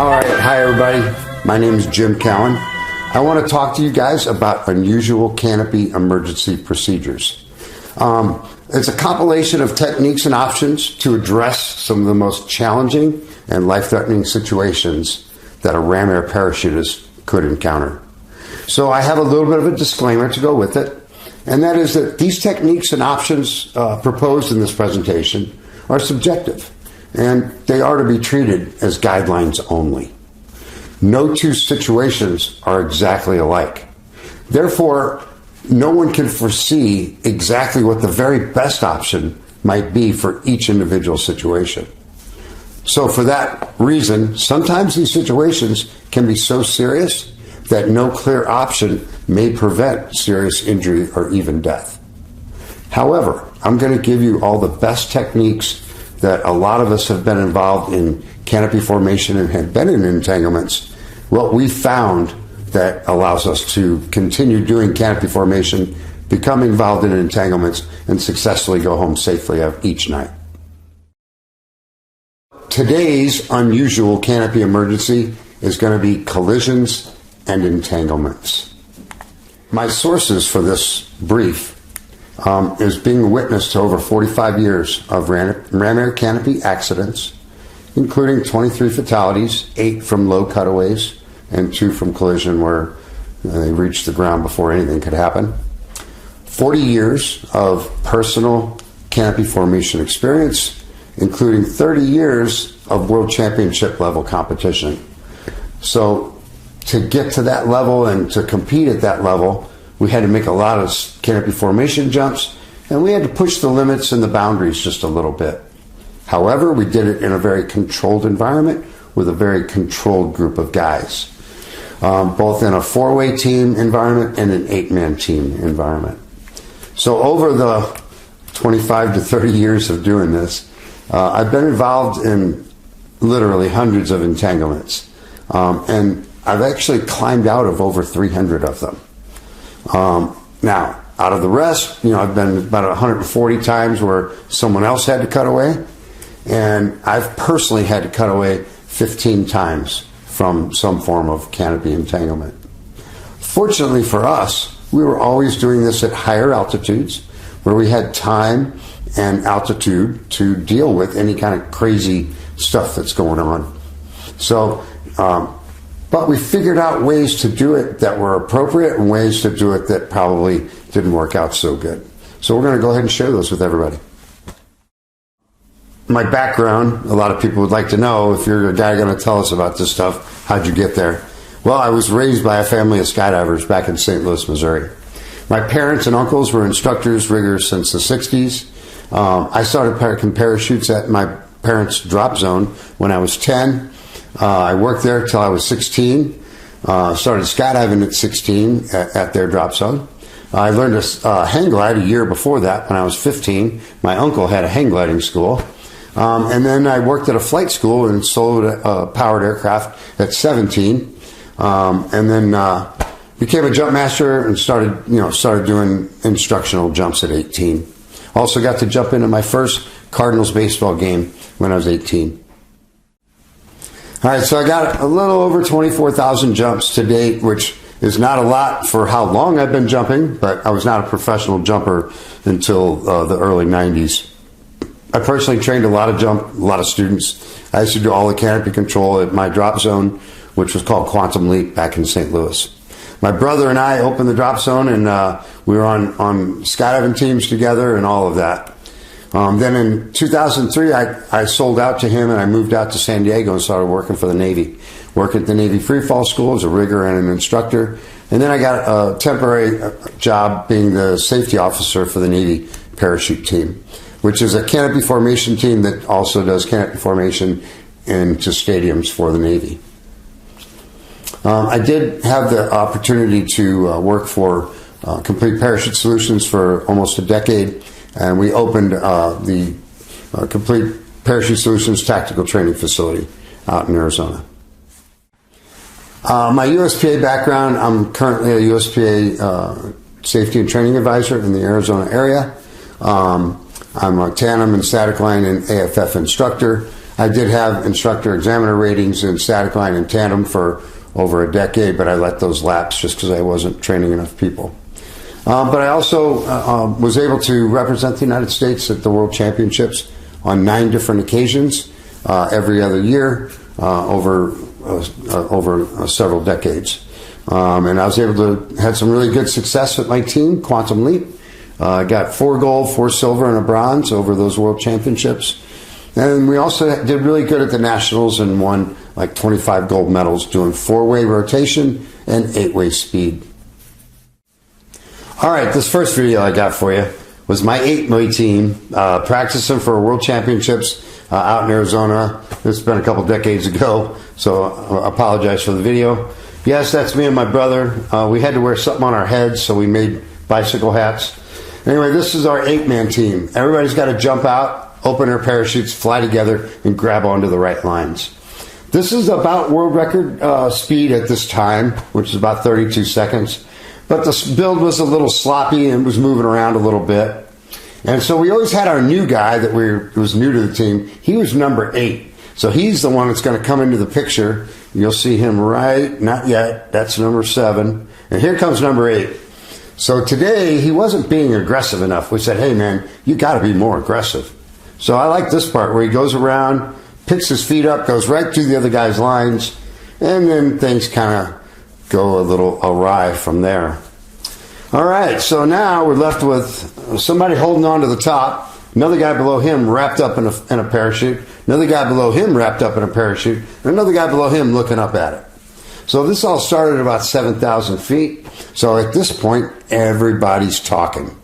All right, hi everybody. My name is Jim Cowan. I want to talk to you guys about unusual canopy emergency procedures. It's a compilation of techniques and options to address some of the most challenging and life-threatening situations that a ram air parachutist could encounter. So I have a little bit of a disclaimer to go with it, and that is that these techniques and options proposed in this presentation are subjective, and they are to be treated as guidelines only. No two situations are exactly alike. Therefore, no one can foresee exactly what the very best option might be for each individual situation. So for that reason, sometimes these situations can be so serious that no clear option may prevent serious injury or even death. However, I'm going to give you all the best techniques that a lot of us have been involved in canopy formation and have been in entanglements. What we found that allows us to continue doing canopy formation, become involved in entanglements, and successfully go home safely each night. Today's unusual canopy emergency is going to be collisions and entanglements. My sources for this brief is being a witness to over 45 years of ram air canopy accidents, including 23 fatalities, 8 from low cutaways, and 2 from collision where they reached the ground before anything could happen. 40 years of personal canopy formation experience, including 30 years of world championship level competition. So to get to that level and to compete at that level, we had to make a lot of canopy formation jumps, and we had to push the limits and the boundaries just a little bit. However, we did it in a very controlled environment with a very controlled group of guys, both in a 4-way team environment and an 8-man team environment. So over the 25 to 30 years of doing this, I've been involved in literally hundreds of entanglements, and I've actually climbed out of over 300 of them. Now, out of the rest, I've been about 140 times where someone else had to cut away, and I've personally had to cut away 15 times from some form of canopy entanglement. Fortunately for us, we were always doing this at higher altitudes where we had time and altitude to deal with any kind of crazy stuff that's going on. So, but we figured out ways to do it that were appropriate and ways to do it that probably didn't work out so good. So we're going to go ahead and share those with everybody. My background, a lot of people would like to know, if you're a guy going to tell us about this stuff, how'd you get there? Well, I was raised by a family of skydivers back in St. Louis, Missouri. My parents and uncles were instructors, riggers since the 60s. I started parachuting parachutes at my parents' drop zone when I was 10. I worked there till I was 16. Started skydiving at 16 at their drop zone. I learned to hang glide a year before that when I was 15. My uncle had a hang gliding school. And then I worked at a flight school and sold powered aircraft at 17. And then became a jump master and started doing instructional jumps at 18. Also got to jump into my first Cardinals baseball game when I was 18. All right, so I got a little over 24,000 jumps to date, which is not a lot for how long I've been jumping, but I was not a professional jumper until the early 90s. I personally trained a lot of students. I used to do all the canopy control at my drop zone, which was called Quantum Leap back in St. Louis. My brother and I opened the drop zone, and we were on skydiving teams together and all of that. Then in 2003, I sold out to him and I moved out to San Diego and started working for the Navy. Worked at the Navy Free Fall School as a rigger and an instructor. And then I got a temporary job being the safety officer for the Navy parachute team, which is a canopy formation team that also does canopy formation into stadiums for the Navy. I did have the opportunity to work for Complete Parachute Solutions for almost a decade. And we opened the Complete Parachute Solutions Tactical Training Facility out in Arizona. My USPA background, I'm currently a USPA Safety and Training Advisor in the Arizona area. I'm a tandem and static line and AFF instructor. I did have instructor examiner ratings in static line and tandem for over a decade, but I let those lapse just because I wasn't training enough people. But I also was able to represent the United States at the World Championships on 9 different occasions every other year over several decades. And I was able to have some really good success with my team, Quantum Leap. I got 4 gold, 4 silver, and a bronze over those World Championships. And we also did really good at the Nationals and won like 25 gold medals doing 4-way rotation and 8-way speed. All right, this first video I got for you was my 8-way team practicing for World Championships out in Arizona. This has been a couple decades ago, so I apologize for the video. Yes, that's me and my brother. We had to wear something on our heads, so we made bicycle hats. Anyway, this is our 8-man team. Everybody's got to jump out, open their parachutes, fly together, and grab onto the right lines. This is about world record speed at this time, which is about 32 seconds. But the build was a little sloppy and was moving around a little bit. And so we always had our new guy that was new to the team. He was number 8. So he's the one that's going to come into the picture. You'll see him not yet. That's number 7. And here comes number 8. So today, he wasn't being aggressive enough. We said, hey man, you got to be more aggressive. So I like this part where he goes around, picks his feet up, goes right through the other guy's lines, and then things kind of go a little awry from there. All right, so now we're left with somebody holding on to the top, another guy below him wrapped up in a parachute, another guy below him wrapped up in a parachute, and another guy below him looking up at it. So this all started at about 7,000 feet. So at this point, everybody's talking.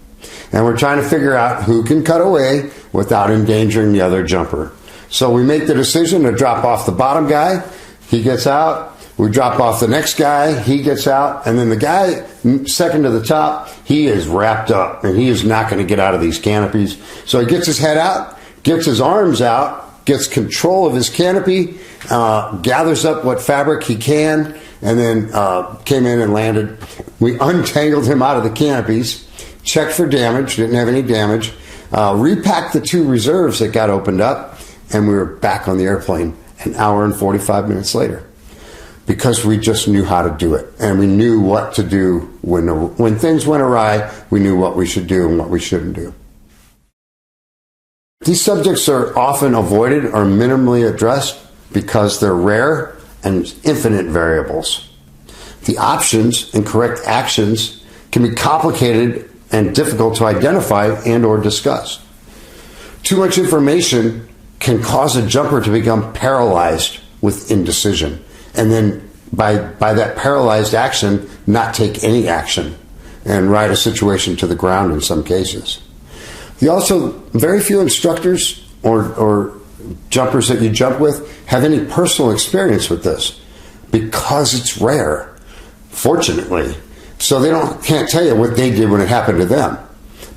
And we're trying to figure out who can cut away without endangering the other jumper. So we make the decision to drop off the bottom guy. He gets out. We drop off the next guy. He gets out. And then the guy second to the top, he is wrapped up. And he is not going to get out of these canopies. So he gets his head out, gets his arms out, gets control of his canopy, gathers up what fabric he can, and then came in and landed. We untangled him out of the canopies, checked for damage, didn't have any damage, repacked the 2 reserves that got opened up, and we were back on the airplane an hour and 45 minutes later. Because we just knew how to do it, and we knew what to do when things went awry. We knew what we should do and what we shouldn't do. These subjects are often avoided or minimally addressed because they're rare and infinite variables. The options and correct actions can be complicated and difficult to identify and or discuss. Too much information can cause a jumper to become paralyzed with indecision, and then by that paralyzed action, not take any action and ride a situation to the ground in some cases. Very few instructors or jumpers that you jump with have any personal experience with this because it's rare, fortunately. So they can't tell you what they did when it happened to them.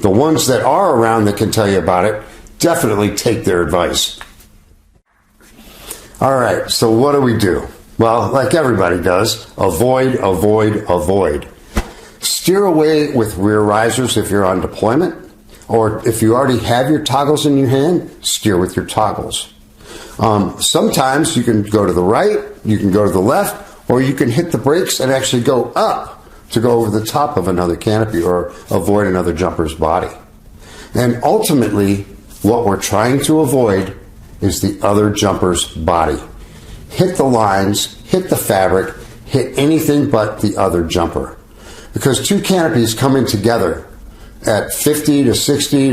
The ones that are around that can tell you about it, definitely take their advice. All right, so what do we do? Well, like everybody does, avoid, avoid, avoid. Steer away with rear risers if you're on deployment, or if you already have your toggles in your hand, steer with your toggles. Sometimes you can go to the right, you can go to the left, or you can hit the brakes and actually go up to go over the top of another canopy or avoid another jumper's body. And ultimately, what we're trying to avoid is the other jumper's body. Hit the lines, hit the fabric, hit anything but the other jumper. Because 2 canopies coming together at 50 to 60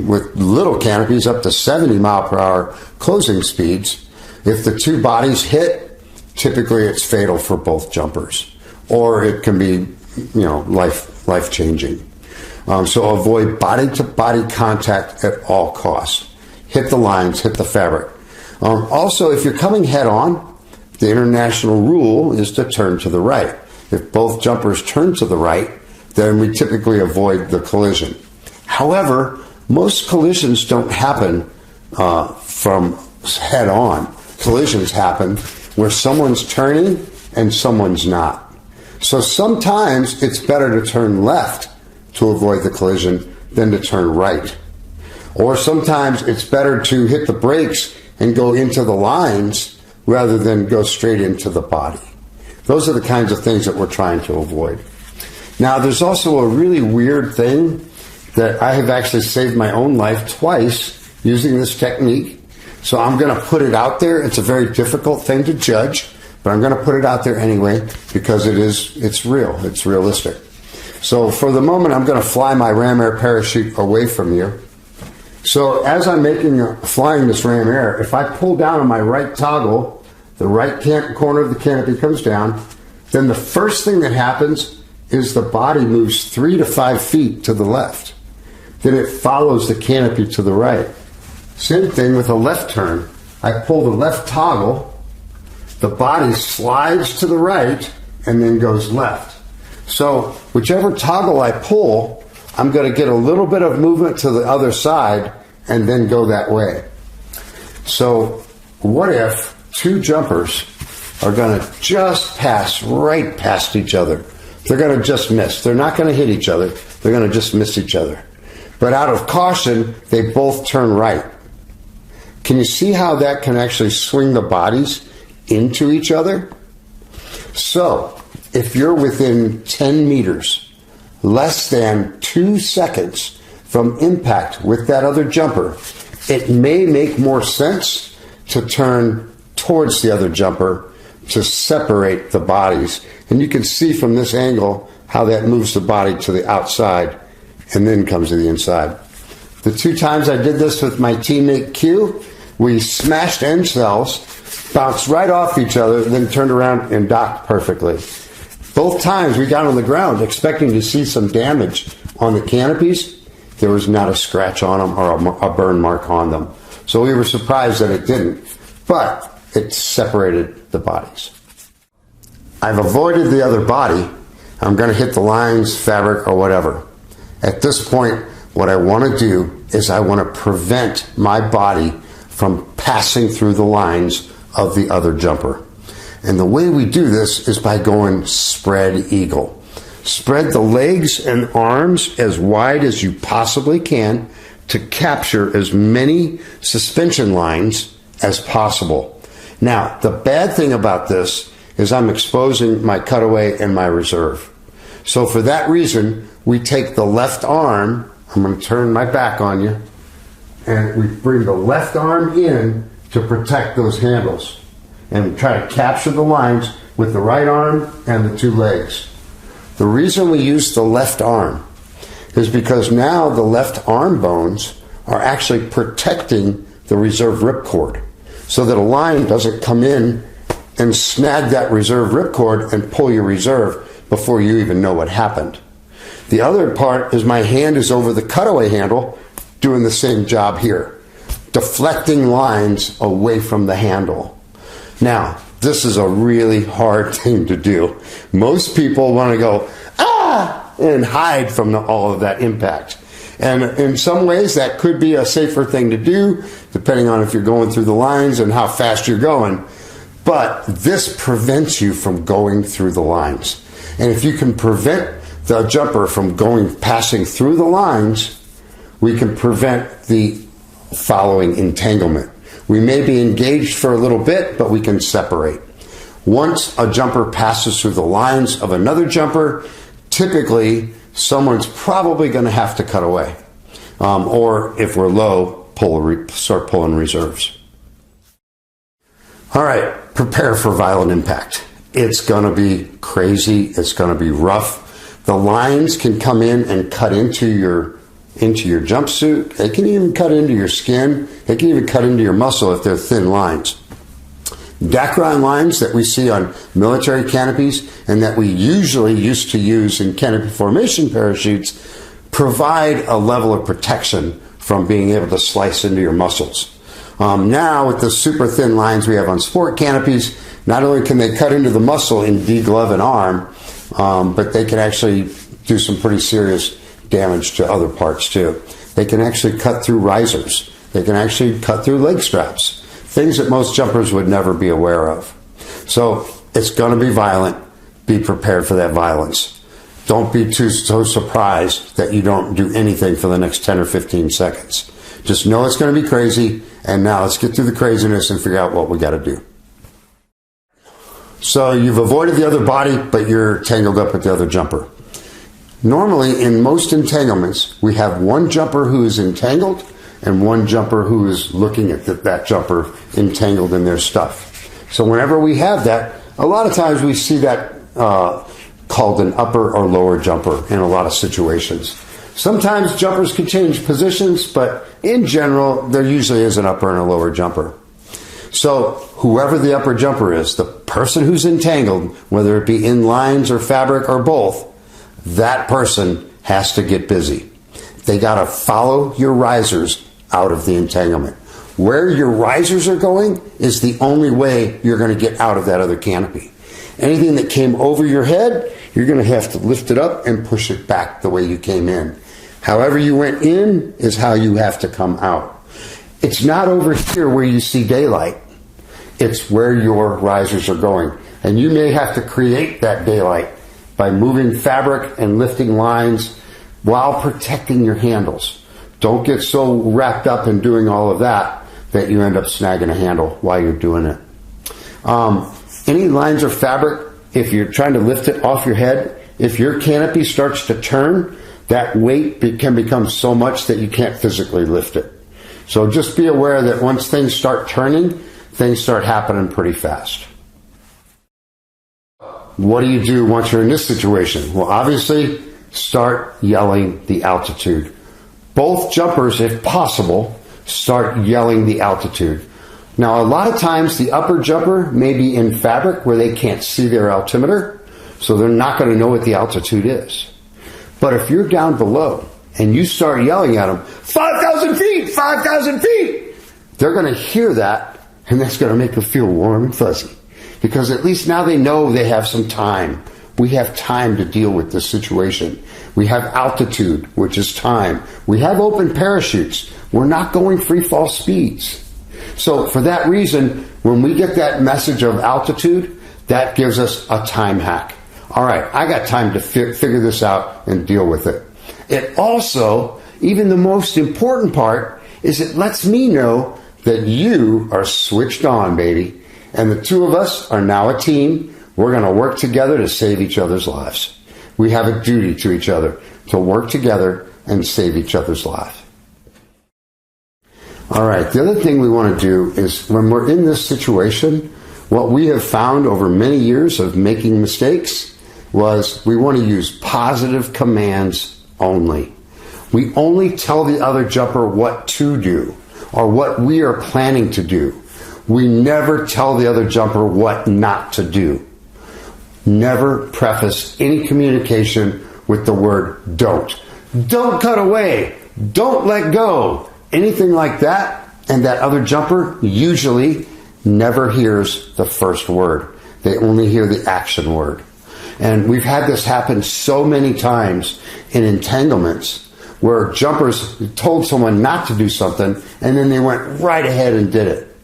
with little canopies up to 70 mile per hour closing speeds, if the 2 bodies hit, typically it's fatal for both jumpers, or it can be, life changing. So avoid body to body contact at all costs. Hit the lines, hit the fabric. Also, if you're coming head on, the international rule is to turn to the right. If both jumpers turn to the right, then we typically avoid the collision. However, most collisions don't happen from head on. Collisions happen where someone's turning and someone's not. So sometimes it's better to turn left to avoid the collision than to turn right. Or sometimes it's better to hit the brakes and go into the lines rather than go straight into the body. Those are the kinds of things that we're trying to avoid. Now, there's also a really weird thing that I have actually saved my own life twice using this technique. So I'm going to put it out there. It's a very difficult thing to judge, but I'm going to put it out there anyway because it's real. It's realistic. So for the moment, I'm going to fly my ram air parachute away from you. So as I'm flying this ram air, if I pull down on my right toggle, the right corner of the canopy comes down, then the first thing that happens is the body moves 3 to 5 feet to the left. Then it follows the canopy to the right. Same thing with a left turn. I pull the left toggle, the body slides to the right, and then goes left. So whichever toggle I pull, I'm going to get a little bit of movement to the other side and then go that way. So what if two jumpers are going to just pass right past each other? They're going to just miss. They're not going to hit each other. They're going to just miss each other. But out of caution, they both turn right. Can you see how that can actually swing the bodies into each other? So, if you're within 10 meters, less than 2 seconds from impact with that other jumper, it may make more sense to turn towards the other jumper to separate the bodies. And you can see from this angle how that moves the body to the outside and then comes to the inside. The 2 times I did this with my teammate Q, we smashed end cells, bounced right off each other, then turned around and docked perfectly. Both times we got on the ground expecting to see some damage on the canopies. There was not a scratch on them or a burn mark on them. So we were surprised that it didn't, but it separated the bodies. I've avoided the other body. I'm going to hit the lines, fabric, or whatever. At this point, what I want to do is I want to prevent my body from passing through the lines of the other jumper. And the way we do this is by going spread eagle. Spread the legs and arms as wide as you possibly can to capture as many suspension lines as possible. Now, the bad thing about this is I'm exposing my cutaway and my reserve. So for that reason, we take the left arm, I'm going to turn my back on you, and we bring the left arm in to protect those handles. And we try to capture the lines with the right arm and the 2 legs. The reason we use the left arm is because now the left arm bones are actually protecting the reserve ripcord so that a line doesn't come in and snag that reserve ripcord and pull your reserve before you even know what happened. The other part is my hand is over the cutaway handle doing the same job here, deflecting lines away from the handle. Now, this is a really hard thing to do. Most people want to go, and hide from all of that impact. And in some ways, that could be a safer thing to do, depending on if you're going through the lines and how fast you're going. But this prevents you from going through the lines. And if you can prevent the jumper from passing through the lines, we can prevent the following entanglement. We may be engaged for a little bit, but we can separate. Once a jumper passes through the lines of another jumper, typically someone's probably going to have to cut away. Or if we're low, start pulling reserves. All right, prepare for violent impact. It's going to be crazy. It's going to be rough. The lines can come in and cut into your jumpsuit. They can even cut into your skin. They can even cut into your muscle if they're thin lines. Dacron lines that we see on military canopies and that we usually used to use in canopy formation parachutes provide a level of protection from being able to slice into your muscles. Now, with the super thin lines we have on sport canopies, not only can they cut into the muscle in D-glove and arm, but they can actually do some pretty serious damage to other parts too. They can actually cut through risers. They can actually cut through leg straps. Things that most jumpers would never be aware of. So it's going to be violent. Be prepared for that violence. Don't be so surprised that you don't do anything for the next 10 or 15 seconds. Just know it's going to be crazy And now let's get through the craziness and figure out what we got to do. So you've avoided the other body, but you're tangled up with the other jumper. Normally, in most entanglements, we have one jumper who is entangled and one jumper who is looking at that jumper entangled in their stuff. So whenever we have that, a lot of times we see that called an upper or lower jumper in a lot of situations. Sometimes jumpers can change positions, but in general, there usually is an upper and a lower jumper. So whoever the upper jumper is, the person who's entangled, whether it be in lines or fabric or both, that person has to get busy. They got to follow your risers out of the entanglement. Where your risers are going is the only way you're going to get out of that other canopy. Anything that came over your head, you're going to have to lift it up and push it back the way you came in. However you went in is how you have to come out. It's not over here where you see daylight. It's where your risers are going. And you may have to create that daylight by moving fabric and lifting lines while protecting your handles. Don't get so wrapped up in doing all of that you end up snagging a handle while you're doing it. Any lines or fabric, if you're trying to lift it off your head, if your canopy starts to turn, that weight can become so much that you can't physically lift it. So just be aware that once things start turning, things start happening pretty fast. What do you do once you're in this situation? Well, obviously, start yelling the altitude. Both jumpers, if possible, start yelling the altitude. Now, a lot of times the upper jumper may be in fabric where they can't see their altimeter, so they're not going to know what the altitude is. But if you're down below and you start yelling at them, 5,000 feet, 5,000 feet, they're going to hear that, and that's going to make them feel warm and fuzzy. Because at least now they know they have some time. We have time to deal with this situation. We have altitude, which is time. We have open parachutes. We're not going free fall speeds. So for that reason, when we get that message of altitude, that gives us a time hack. All right, I got time to figure this out and deal with it. It also, even the most important part, is it lets me know that you are switched on, baby. And the two of us are now a team. We're going to work together to save each other's lives. We have a duty to each other to work together and save each other's lives. All right, the other thing we want to do is when we're in this situation, what we have found over many years of making mistakes was we want to use positive commands only. We only tell the other jumper what to do or what we are planning to do. We never tell the other jumper what not to do. Never preface any communication with the word don't. Don't cut away. Don't let go. Anything like that, and that other jumper usually never hears the first word. They only hear the action word. And we've had this happen so many times in entanglements where jumpers told someone not to do something and then they went right ahead and did it.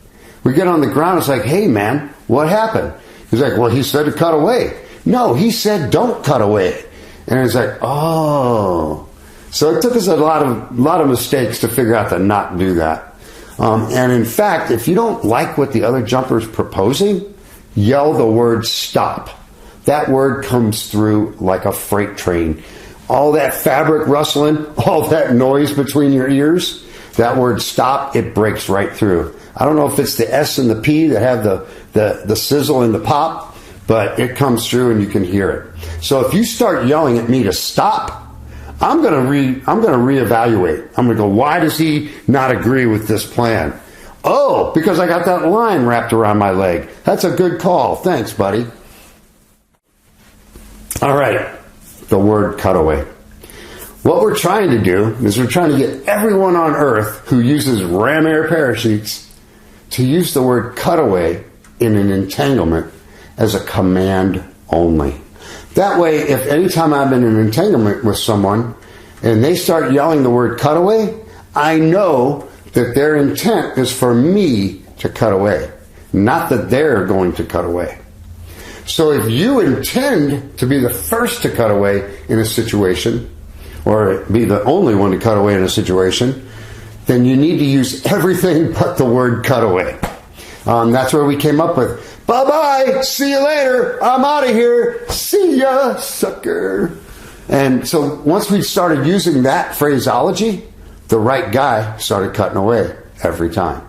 We get on the ground, it's like, hey man, what happened? He's like, well, he said to cut away. No, he said don't cut away. And it's like, oh. So it took us a lot of mistakes to figure out to not do that. And in fact, if you don't like what the other jumper is proposing, yell the word stop. That word comes through like a freight train. All that fabric rustling, all that noise between your ears, that word stop, it breaks right through. I don't know if it's the S and the P that have the sizzle and the pop, but it comes through and you can hear it. So if you start yelling at me to stop, I'm going to reevaluate. I'm going to go, why does he not agree with this plan? Oh, because I got that line wrapped around my leg. That's a good call. Thanks, buddy. All right, the word cutaway. What we're trying to do is we're trying to get everyone on Earth who uses ram air parachutes to use the word cutaway in an entanglement as a command only. That way, if anytime I'm in an entanglement with someone and they start yelling the word cutaway, I know that their intent is for me to cut away, not that they're going to cut away. So if you intend to be the first to cut away in a situation, or be the only one to cut away in a situation, then you need to use everything but the word cutaway. That's where we came up with, bye-bye, see you later, I'm out of here, see ya, sucker. And so once we started using that phraseology, the right guy started cutting away every time.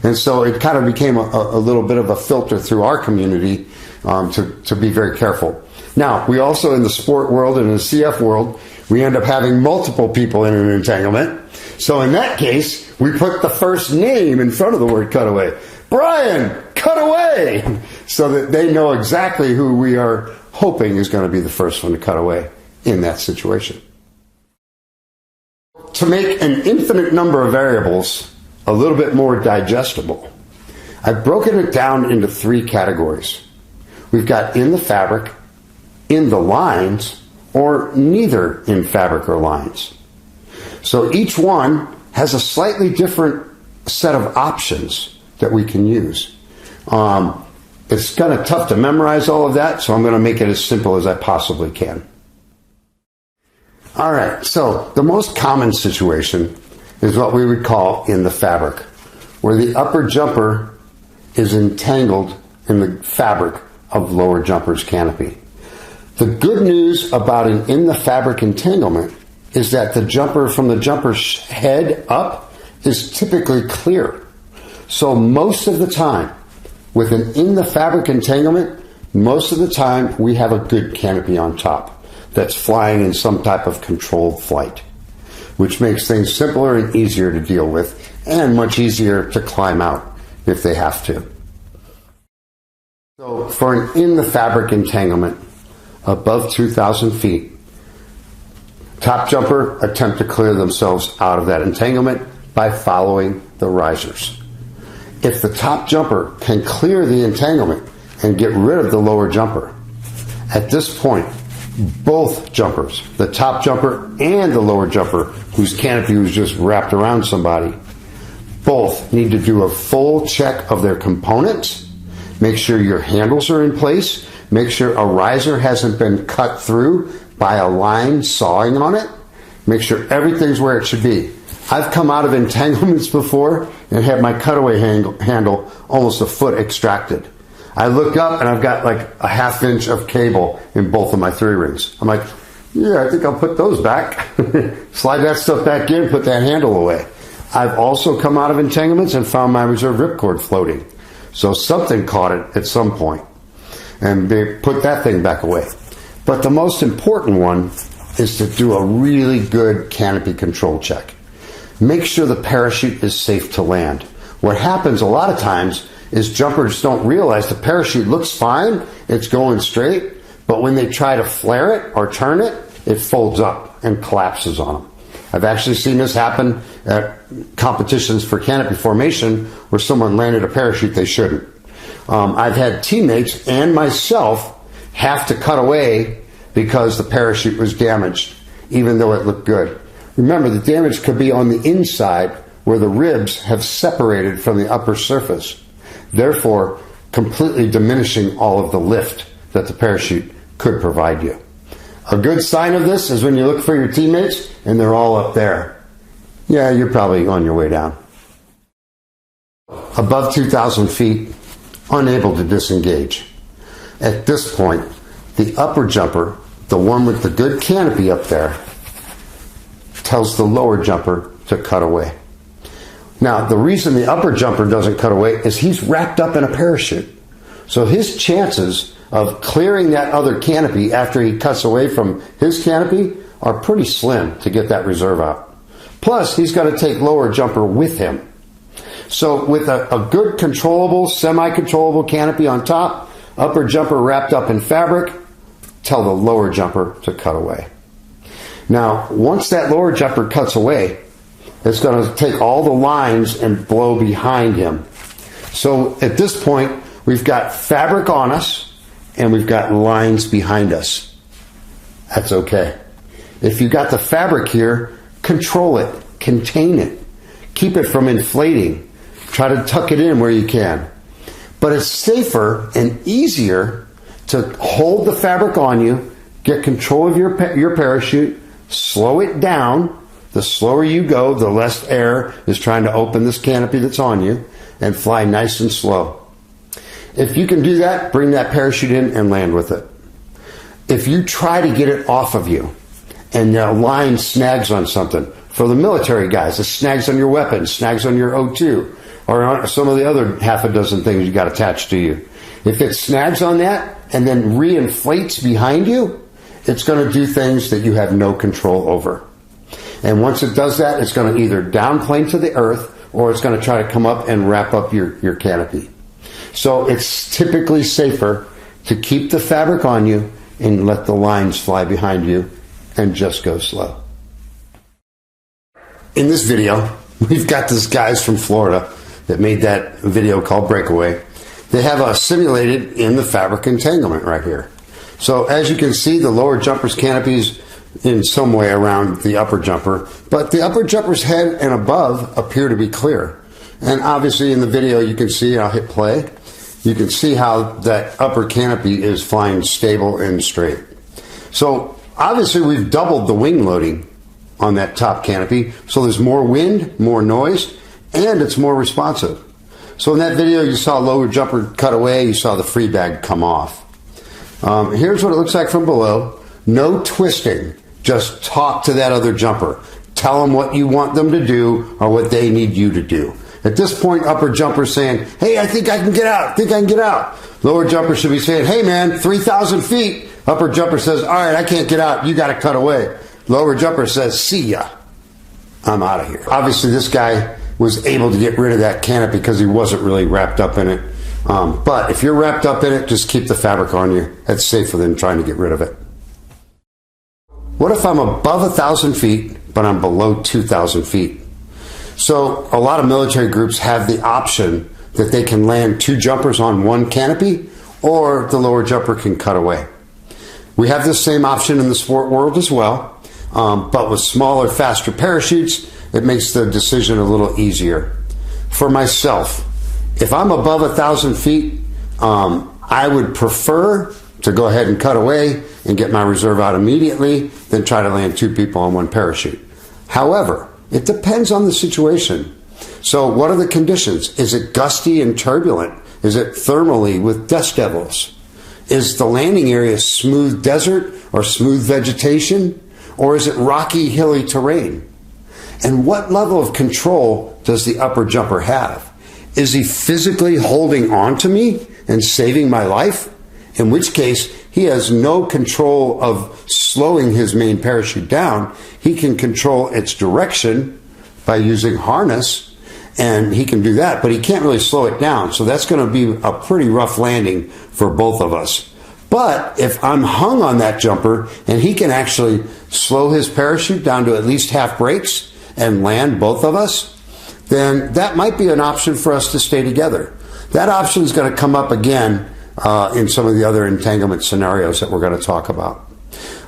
And so it kind of became a little bit of a filter through our community to be very careful. Now, we also, in the sport world and in the CF world, we end up having multiple people in an entanglement. So in that case, we put the first name in front of the word cutaway. Brian, cut away! So that they know exactly who we are hoping is going to be the first one to cut away in that situation. To make an infinite number of variables a little bit more digestible, I've broken it down into 3 categories. We've got in the fabric, in the lines, or neither in fabric or lines. So each one has a slightly different set of options that we can use. It's kind of tough to memorize all of that, so I'm going to make it as simple as I possibly can. All right, so the most common situation is what we would call in the fabric, where the upper jumper is entangled in the fabric of lower jumper's canopy. The good news about an in the fabric entanglement is that the jumper from the jumper's head up is typically clear. So most of the time, with an in the fabric entanglement, most of the time we have a good canopy on top that's flying in some type of controlled flight, which makes things simpler and easier to deal with and much easier to climb out if they have to. So for an in the fabric entanglement above 2,000 feet, top jumper attempt to clear themselves out of that entanglement by following the risers. If the top jumper can clear the entanglement and get rid of the lower jumper, at this point, both jumpers, the top jumper and the lower jumper, whose canopy was just wrapped around somebody, both need to do a full check of their components, make sure your handles are in place, make sure a riser hasn't been cut through by a line sawing on it, make sure everything's where it should be. I've come out of entanglements before and had my cutaway handle almost a foot extracted. I look up and I've got like a ½ inch of cable in both of my 3 rings. I'm like, yeah, I think I'll put those back. Slide that stuff back in, put that handle away. I've also come out of entanglements and found my reserve ripcord floating. So something caught it at some point, and they put that thing back away. But the most important one is to do a really good canopy control check. Make sure the parachute is safe to land. What happens a lot of times is jumpers don't realize the parachute looks fine, it's going straight, but when they try to flare it or turn it, it folds up and collapses on them. I've actually seen this happen at competitions for canopy formation where someone landed a parachute they shouldn't. I've had teammates and myself have to cut away because the parachute was damaged, even though it looked good. Remember, the damage could be on the inside where the ribs have separated from the upper surface, therefore completely diminishing all of the lift that the parachute could provide you. A good sign of this is when you look for your teammates and they're all up there. Yeah, you're probably on your way down. Above 2,000 feet, unable to disengage. At this point, the upper jumper, the one with the good canopy up there, tells the lower jumper to cut away. Now, the reason the upper jumper doesn't cut away is he's wrapped up in a parachute. So his chances of clearing that other canopy after he cuts away from his canopy are pretty slim to get that reserve out. Plus, he's got to take lower jumper with him. So with a good controllable, semi-controllable canopy on top, upper jumper wrapped up in fabric, tell the lower jumper to cut away. Now, once that lower jumper cuts away, it's going to take all the lines and blow behind him. So at this point, we've got fabric on us and we've got lines behind us. That's okay. If you've got the fabric here, control it, contain it, keep it from inflating. Try to tuck it in where you can. But it's safer and easier to hold the fabric on you, get control of your parachute, slow it down, The slower you go, the less air is trying to open this canopy that's on you, and fly nice and slow. If you can do that, bring that parachute in and land with it. If you try to get it off of you and the line snags on something, for the military guys, it snags on your weapon, snags on your O2, or on some of the other half a dozen things you got attached to you. If it snags on that and then reinflates behind you, it's going to do things that you have no control over. And once it does that, it's going to either downplane to the earth or it's going to try to come up and wrap up your canopy. So it's typically safer to keep the fabric on you and let the lines fly behind you and just go slow. In this video, we've got these guys from Florida that made that video called Breakaway. They have a simulated in the fabric entanglement right here. So as you can see, the lower jumper's canopy is in some way around the upper jumper, but the upper jumper's head and above appear to be clear. And obviously in the video you can see, I'll hit play, you can see how that upper canopy is flying stable and straight. So obviously we've doubled the wing loading on that top canopy, so there's more wind, more noise, and it's more responsive. So in that video you saw lower jumper cut away, you saw the free bag come off. Here's what it looks like from below. No twisting, just talk to that other jumper. Tell them what you want them to do or what they need you to do. At this point, upper jumper's saying, hey, I think I can get out, Lower jumper should be saying, hey man, 3,000 feet. Upper jumper says, all right, I can't get out, you got to cut away. Lower jumper says, see ya, I'm out of here. Obviously this guy was able to get rid of that canopy because he wasn't really wrapped up in it. But if you're wrapped up in it, just keep the fabric on you. That's safer than trying to get rid of it. What if I'm above 1,000 feet, but I'm below 2,000 feet? So a lot of military groups have the option that they can land two jumpers on one canopy, or the lower jumper can cut away. We have this same option in the sport world as well, but with smaller, faster parachutes, it makes the decision a little easier. For myself, if I'm above 1,000 feet, I would prefer to go ahead and cut away and get my reserve out immediately than try to land two people on one parachute. However, it depends on the situation. So what are the conditions? Is it gusty and turbulent? Is it thermally with dust devils? Is the landing area smooth desert or smooth vegetation? Or is it rocky, hilly terrain? And what level of control does the upper jumper have? Is he physically holding on to me and saving my life? In which case, he has no control of slowing his main parachute down. He can control its direction by using harness, and he can do that, but he can't really slow it down. So that's going to be a pretty rough landing for both of us. But if I'm hung on that jumper and he can actually slow his parachute down to at least half brakes and land both of us, then that might be an option for us to stay together. That option is going to come up again in some of the other entanglement scenarios that we're going to talk about.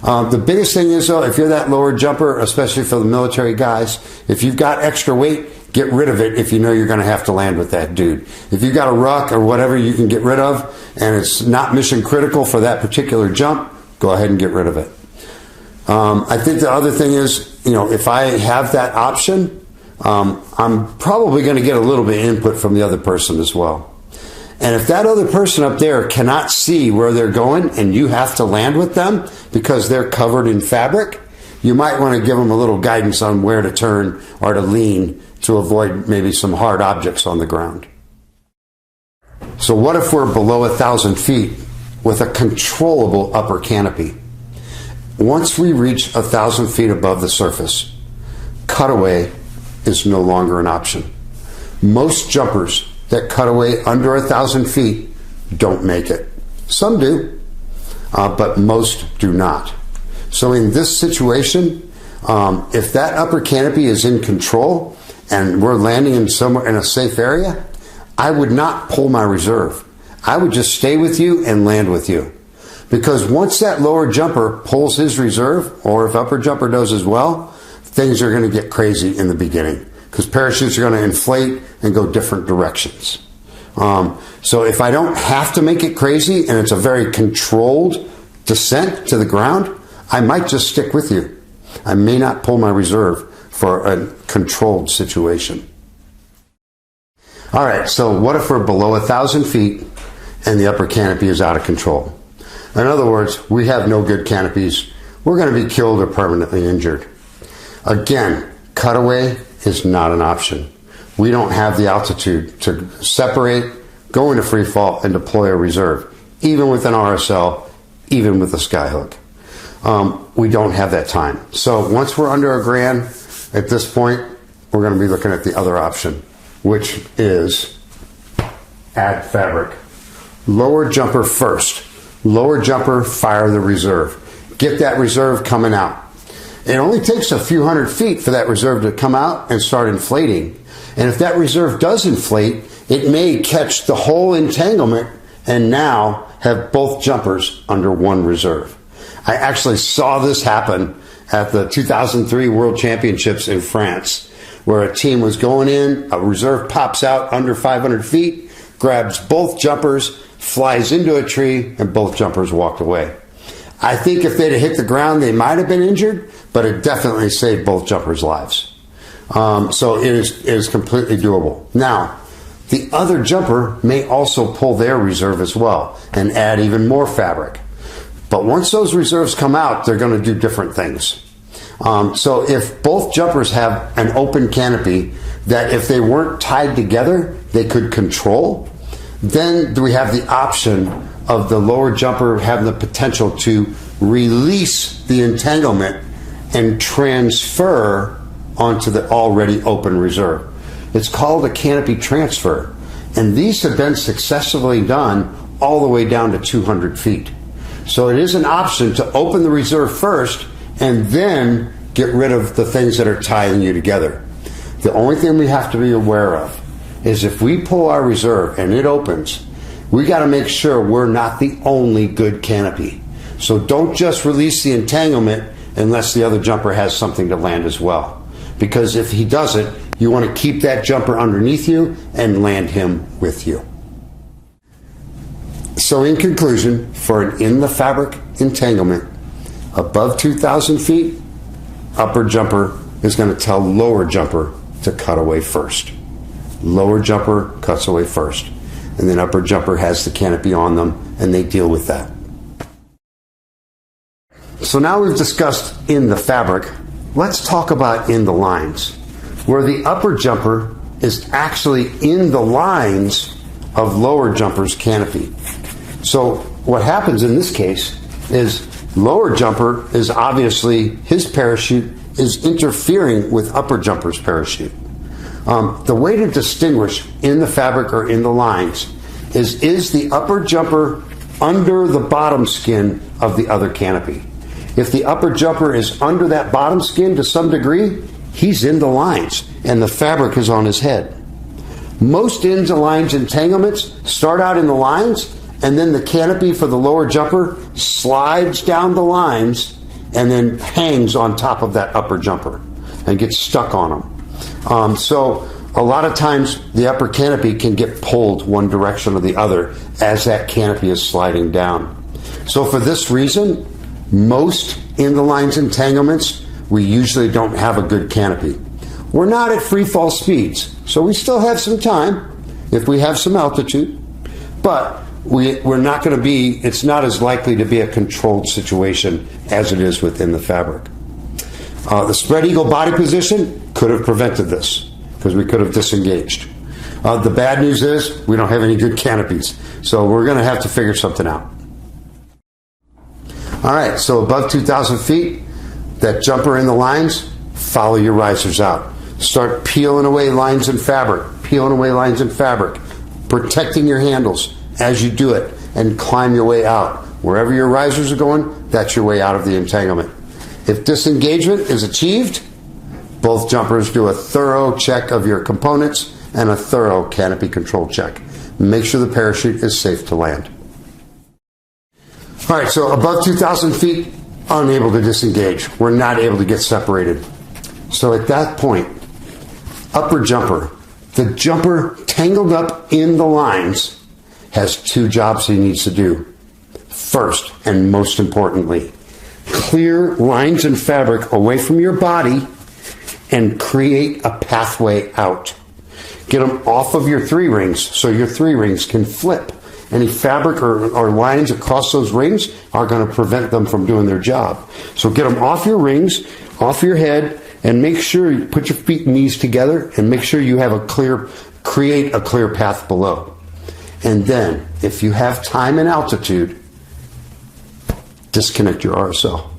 The biggest thing is, though, if you're that lower jumper, especially for the military guys, if you've got extra weight, get rid of it if you know you're going to have to land with that dude. If you've got a ruck or whatever you can get rid of, and it's not mission critical for that particular jump, go ahead and get rid of it. I think the other thing is, if I have that option, I'm probably going to get a little bit of input from the other person as well. And if that other person up there cannot see where they're going and you have to land with them because they're covered in fabric, you might want to give them a little guidance on where to turn or to lean to avoid maybe some hard objects on the ground. So what if we're below 1,000 feet with a controllable upper canopy? Once we reach 1,000 feet above the surface, cutaway is no longer an option. Most jumpers that cut away under 1,000 feet don't make it. Some do, but most do not. So in this situation, if that upper canopy is in control and we're landing in somewhere in a safe area, I would not pull my reserve. I would just stay with you and land with you. Because once that lower jumper pulls his reserve, or if upper jumper does as well, things are going to get crazy in the beginning. Because parachutes are going to inflate and go different directions. So if I don't have to make it crazy and it's a very controlled descent to the ground, I might just stick with you. I may not pull my reserve for a controlled situation. All right, so what if we're below 1,000 feet and the upper canopy is out of control? In other words, we have no good canopies. We're going to be killed or permanently injured. Again, cutaway is not an option. We don't have the altitude to separate, go into free fall, and deploy a reserve, even with an RSL, even with a Skyhook. We don't have that time. So once we're under a grand, at this point, we're going to be looking at the other option, which is add fabric. Lower jumper first. Lower jumper, fire the reserve. Get that reserve coming out. It only takes a few hundred feet for that reserve to come out and start inflating. And if that reserve does inflate, it may catch the whole entanglement and now have both jumpers under one reserve. I actually saw this happen at the 2003 World Championships in France, where a team was going in, a reserve pops out under 500 feet, grabs both jumpers, flies into a tree, and both jumpers walked away. I think if they'd have hit the ground, they might have been injured, but it definitely saved both jumpers' lives. So it is completely doable. Now, the other jumper may also pull their reserve as well and add even more fabric. But once those reserves come out, they're going to do different things. So if both jumpers have an open canopy that if they weren't tied together, they could control, then we have the option of the lower jumper having the potential to release the entanglement and transfer onto the already open reserve. It's called a canopy transfer, and these have been successfully done all the way down to 200 feet. So it is an option to open the reserve first and then get rid of the things that are tying you together. The only thing we have to be aware of is if we pull our reserve and it opens, we got to make sure we're not the only good canopy. So don't just release the entanglement unless the other jumper has something to land as well. Because if he doesn't, you want to keep that jumper underneath you and land him with you. So in conclusion, for an in the fabric entanglement above 2,000 feet, upper jumper is going to tell lower jumper to cut away first. Lower jumper cuts away first. And then upper jumper has the canopy on them and they deal with that. So now we've discussed in the fabric. Let's talk about in the lines, where the upper jumper is actually in the lines of lower jumper's canopy. So what happens in this case is lower jumper is obviously, his parachute is interfering with upper jumper's parachute. The way to distinguish in the fabric or in the lines is the upper jumper under the bottom skin of the other canopy. If the upper jumper is under that bottom skin to some degree, he's in the lines and the fabric is on his head. Most ins and lines entanglements start out in the lines, and then the canopy for the lower jumper slides down the lines and then hangs on top of that upper jumper and gets stuck on them. So a lot of times the upper canopy can get pulled one direction or the other as that canopy is sliding down. So for this reason, most in the lines entanglements, we usually don't have a good canopy. We're not at free fall speeds, so we still have some time if we have some altitude, but we're not going to be, it's not as likely to be a controlled situation as it is within the fabric. The spread eagle body position could have prevented this because we could have disengaged. The bad news is we don't have any good canopies, so we're going to have to figure something out. All right, so above 2,000 feet, that jumper in the lines, follow your risers out. Start peeling away lines and fabric, peeling away lines and fabric, protecting your handles as you do it, and climb your way out. Wherever your risers are going, that's your way out of the entanglement. If disengagement is achieved, both jumpers do a thorough check of your components and a thorough canopy control check. Make sure the parachute is safe to land. All right, so above 2,000 feet, unable to disengage. We're not able to get separated. So at that point, upper jumper, the jumper tangled up in the lines, has two jobs he needs to do. First, and most importantly, clear lines and fabric away from your body and create a pathway out. Get them off of your 3 rings so your 3 rings can flip. Any fabric or lines across those rings are going to prevent them from doing their job. So get them off your rings, off your head, and make sure you put your feet and knees together and make sure you have create a clear path below. And then, if you have time and altitude, disconnect your RSL.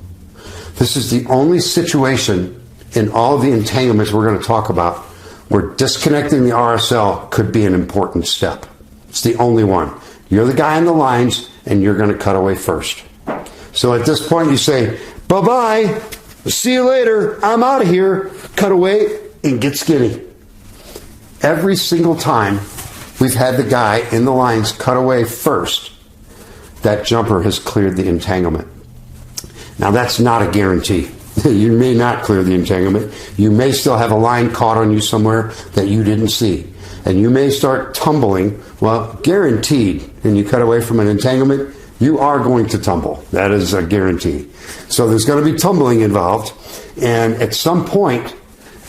This is the only situation in all of the entanglements we're going to talk about where disconnecting the RSL could be an important step. It's the only one. You're the guy in the lines, and you're going to cut away first. So at this point, you say, bye-bye, see you later, I'm out of here, cut away, and get skinny. Every single time we've had the guy in the lines cut away first, that jumper has cleared the entanglement. Now, that's not a guarantee. You may not clear the entanglement. You may still have a line caught on you somewhere that you didn't see. And you may start tumbling. Well, guaranteed, when you cut away from an entanglement, you are going to tumble. That is a guarantee. So there's going to be tumbling involved. And at some point,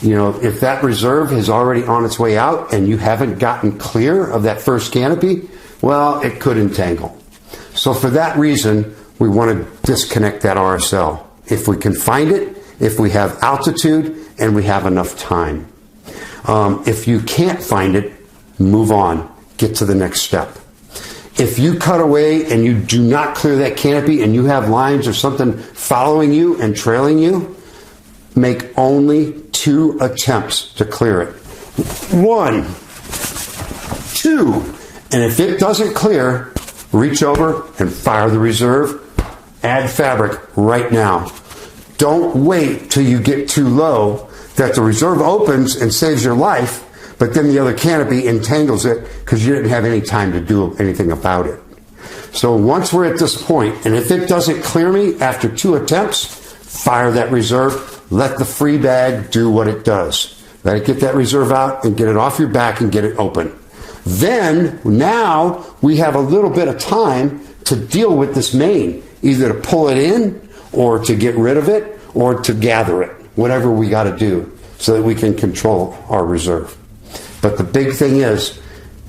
if that reserve is already on its way out and you haven't gotten clear of that first canopy, well, it could entangle. So for that reason, we want to disconnect that RSL. If we can find it, if we have altitude, and we have enough time. If you can't find it, move on. Get to the next step. If you cut away and you do not clear that canopy and you have lines or something following you and trailing you, make only 2 attempts to clear it. 1, 2, and if it doesn't clear, reach over and fire the reserve. Add fabric right now. Don't wait till you get too low that the reserve opens and saves your life, but then the other canopy entangles it because you didn't have any time to do anything about it. So once we're at this point, and if it doesn't clear me after 2 attempts, fire that reserve. Let the free bag do what it does. Let it get that reserve out and get it off your back and get it open. Then, now, we have a little bit of time to deal with this main, either to pull it in or to get rid of it or to gather it, whatever we got to do so that we can control our reserve. But the big thing is,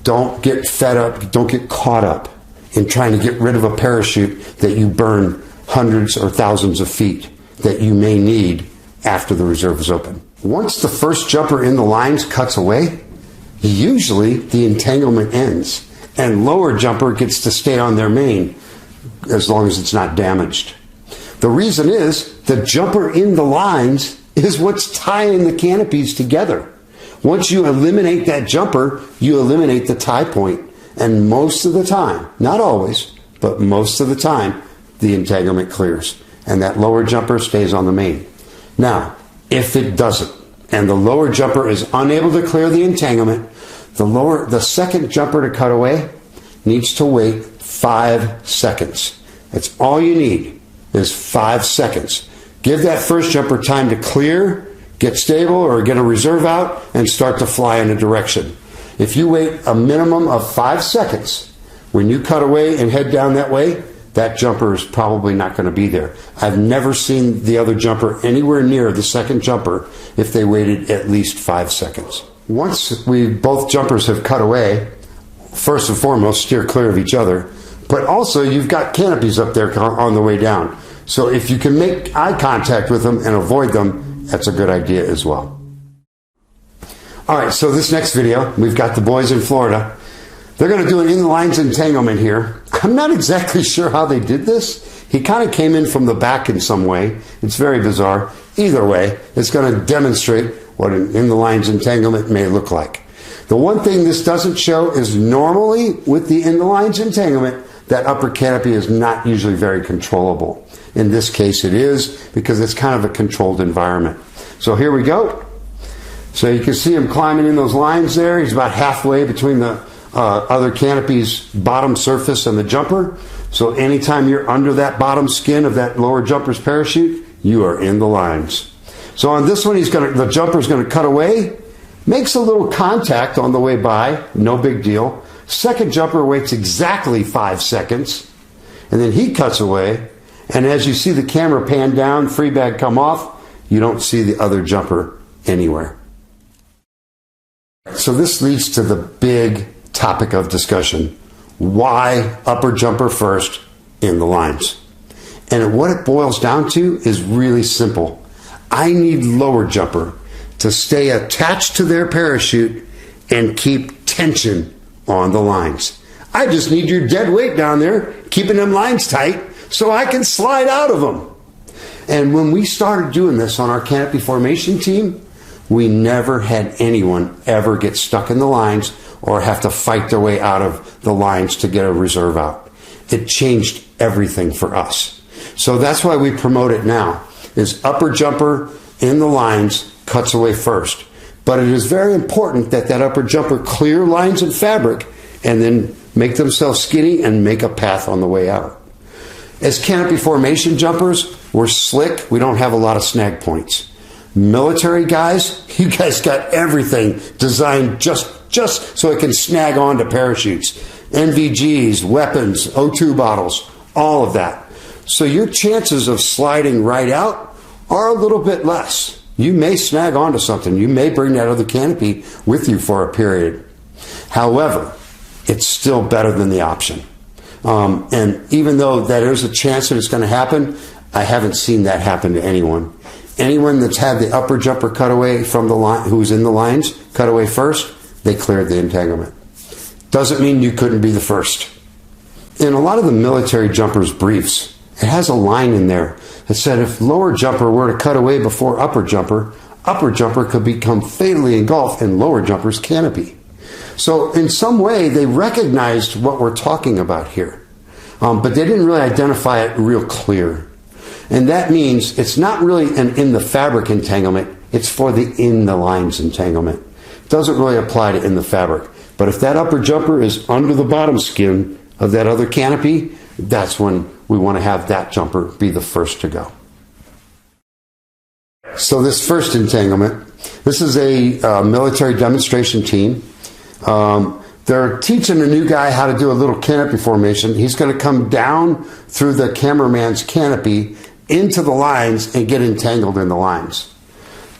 don't get fed up, don't get caught up in trying to get rid of a parachute that you burn hundreds or thousands of feet that you may need after the reserve is open. Once the first jumper in the lines cuts away, usually the entanglement ends and lower jumper gets to stay on their main as long as it's not damaged. The reason is the jumper in the lines is what's tying the canopies together. Once you eliminate that jumper, you eliminate the tie point. And most of the time, not always, but most of the time, the entanglement clears. And that lower jumper stays on the main. Now, if it doesn't, and the lower jumper is unable to clear the entanglement, the second jumper to cut away needs to wait 5 seconds. That's all you need is 5 seconds. Give that first jumper time to clear, get stable, or get a reserve out, and start to fly in a direction. If you wait a minimum of 5 seconds, when you cut away and head down that way, that jumper is probably not going to be there. I've never seen the other jumper anywhere near the second jumper if they waited at least 5 seconds. Once both jumpers have cut away, first and foremost, steer clear of each other. But also, you've got canopies up there on the way down. So if you can make eye contact with them and avoid them, that's a good idea as well. All right, so this next video, we've got the boys in Florida. They're going to do an in-the-lines entanglement here. I'm not exactly sure how they did this. He kind of came in from the back in some way. It's very bizarre. Either way, it's going to demonstrate what an in-the-lines entanglement may look like. The one thing this doesn't show is normally with the in-the-lines entanglement, that upper canopy is not usually very controllable. In this case it is, because it's kind of a controlled environment. So here we go. So you can see him climbing in those lines there. He's about halfway between the other canopy's bottom surface and the jumper. So anytime you're under that bottom skin of that lower jumper's parachute, you are in the lines. So on this one, the jumper's going to cut away, makes a little contact on the way by, no big deal. Second jumper waits exactly 5 seconds, and then he cuts away. And as you see the camera pan down, free bag come off, you don't see the other jumper anywhere. So this leads to the big topic of discussion. Why upper jumper first in the lines? And what it boils down to is really simple. I need lower jumper to stay attached to their parachute and keep tension on the lines. I just need your dead weight down there, keeping them lines tight so I can slide out of them. And when we started doing this on our canopy formation team, we never had anyone ever get stuck in the lines or have to fight their way out of the lines to get a reserve out. It changed everything for us. So that's why we promote it now, is upper jumper in the lines cuts away first. But it is very important that that upper jumper clear lines and fabric and then make themselves skinny and make a path on the way out. As canopy formation jumpers, we're slick. We don't have a lot of snag points. Military guys, you guys got everything designed just so it can snag onto parachutes. NVGs, weapons, O2 bottles, all of that. So your chances of sliding right out are a little bit less. You may snag onto something. You may bring that other canopy with you for a period. However, it's still better than the option. And even though there's a chance that it's going to happen, I haven't seen that happen to anyone. Anyone that's had the upper jumper cut away from the line, who's in the lines, cut away first, they cleared the entanglement. Doesn't mean you couldn't be the first. In a lot of the military jumpers' briefs, it has a line in there that said if lower jumper were to cut away before upper jumper could become fatally engulfed in lower jumper's canopy. So in some way, they recognized what we're talking about here, but they didn't really identify it real clear. And that means it's not really an in the fabric entanglement, it's for the in the lines entanglement. It doesn't really apply to in the fabric. But if that upper jumper is under the bottom skin of that other canopy, that's when we want to have that jumper be the first to go. So this first entanglement, this is a military demonstration team. They're teaching a new guy how to do a little canopy formation. He's going to come down through the cameraman's canopy into the lines and get entangled in the lines.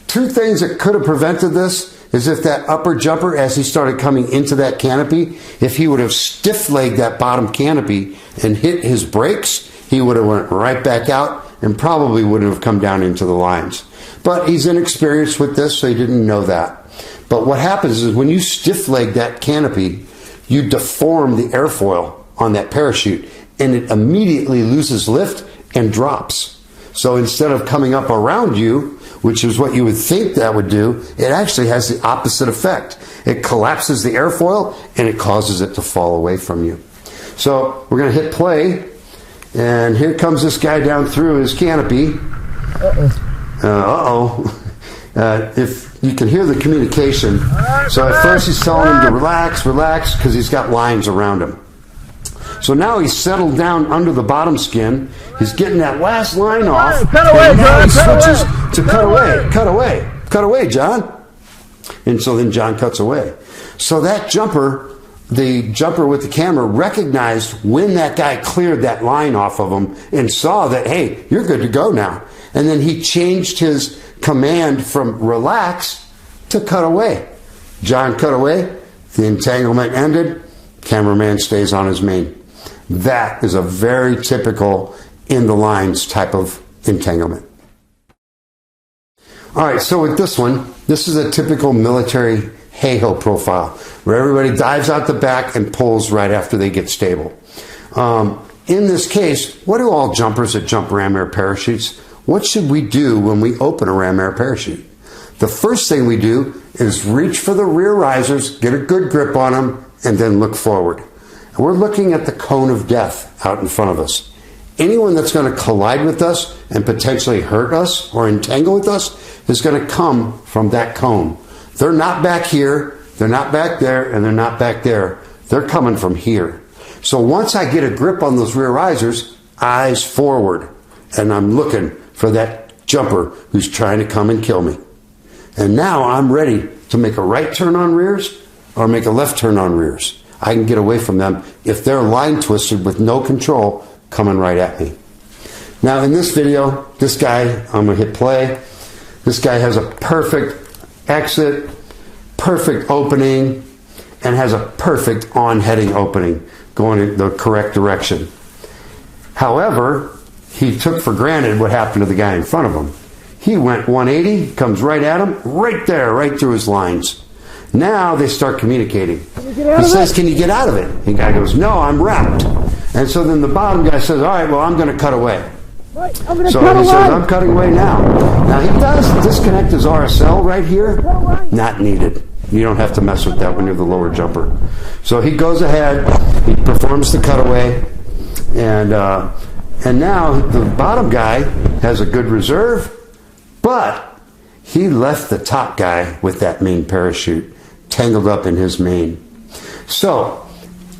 Two things that could have prevented this is if that upper jumper, as he started coming into that canopy, if he would have stiff-legged that bottom canopy and hit his brakes, he would have went right back out and probably wouldn't have come down into the lines. But he's inexperienced with this, so he didn't know that. But what happens is when you stiff-leg that canopy, you deform the airfoil on that parachute, and it immediately loses lift and drops. So instead of coming up around you, which is what you would think that would do, it actually has the opposite effect. It collapses the airfoil, and it causes it to fall away from you. So we're going to hit play, and here comes this guy down through his canopy. If you can hear the communication. So at first he's telling him to relax, because he's got lines around him. So now he's settled down under the bottom skin. He's getting that last line off. Cut away, John. He switches to cut away, John. And so then John cuts away. So that jumper, the jumper with the camera, recognized when that guy cleared that line off of him and saw that, hey, you're good to go now. And then he changed his command from relax to cut away. John cut away. The entanglement ended. Cameraman stays on his main. That is a very typical in the lines type of entanglement. All right, so with this one, this is a typical military hey-ho profile where everybody dives out the back and pulls right after they get stable. In this case, what do all jumpers that jump ram air parachutes, what should we do when we open a ram air parachute? The first thing we do is reach for the rear risers, get a good grip on them, and then look forward. And we're looking at the cone of death out in front of us. Anyone that's going to collide with us and potentially hurt us or entangle with us is going to come from that cone. They're not back here, they're not back there, and they're not back there. They're coming from here. So once I get a grip on those rear risers, eyes forward, and I'm looking for that jumper who's trying to come and kill me. And now I'm ready to make a right turn on rears or make a left turn on rears. I can get away from them if they're line twisted with no control coming right at me. Now in this video, this guy, I'm going to hit play. This guy has a perfect exit, perfect opening, and has a perfect on-heading opening going in the correct direction. However, he took for granted what happened to the guy in front of him. He went 180, comes right at him, right there, right through his lines. Now they start communicating. He says, can you get out of it? And the guy goes, no, I'm wrapped. And so then the bottom guy says, all right, well, I'm going to cut away. So he says, I'm cutting away now. Now he does disconnect his RSL right here. Not needed. You don't have to mess with that when you're the lower jumper. So he goes ahead, he performs the cutaway, and now the bottom guy has a good reserve, but he left the top guy with that main parachute tangled up in his mane. So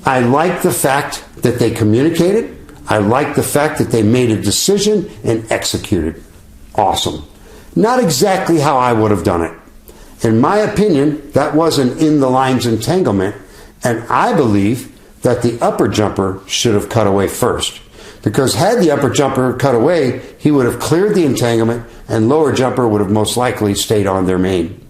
I like the fact that they communicated. I like the fact that they made a decision and executed. Awesome. Not exactly how I would have done it. In my opinion, that wasn't in the lines entanglement, and I believe that the upper jumper should have cut away first. Because had the upper jumper cut away, he would have cleared the entanglement, and lower jumper would have most likely stayed on their main.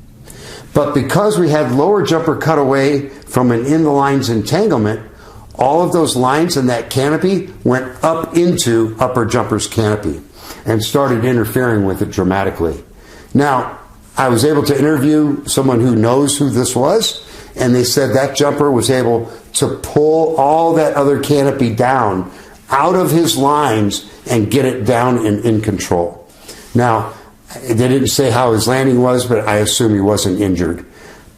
But because we had lower jumper cut away from an in the lines entanglement, all of those lines in that canopy went up into upper jumper's canopy and started interfering with it dramatically. Now, I was able to interview someone who knows who this was, and they said that jumper was able to pull all that other canopy down out of his lines and get it down and in control. Now, they didn't say how his landing was, but I assume he wasn't injured.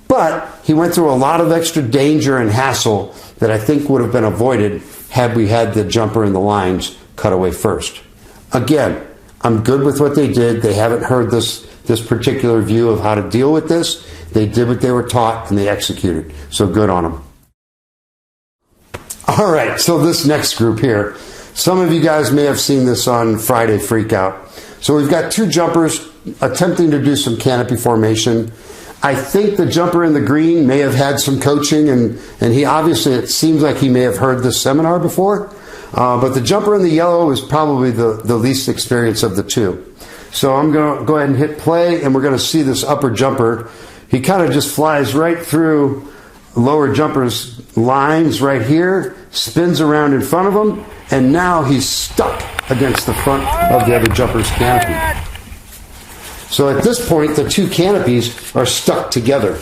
But he went through a lot of extra danger and hassle that I think would have been avoided had we had the jumper in the lines cut away first. Again, I'm good with what they did. They haven't heard this particular view of how to deal with this. They did what they were taught and they executed. So good on them. All right, so this next group here, some of you guys may have seen this on Friday Freakout. So we've got two jumpers attempting to do some canopy formation. I think the jumper in the green may have had some coaching, and he obviously, it seems like he may have heard this seminar before. But the jumper in the yellow is probably the least experienced of the two. So I'm going to go ahead and hit play, and we're going to see this upper jumper. He kind of just flies right through lower jumper's lines right here, spins around in front of him, and now he's stuck against the front of the other jumper's canopy. So at this point, the two canopies are stuck together.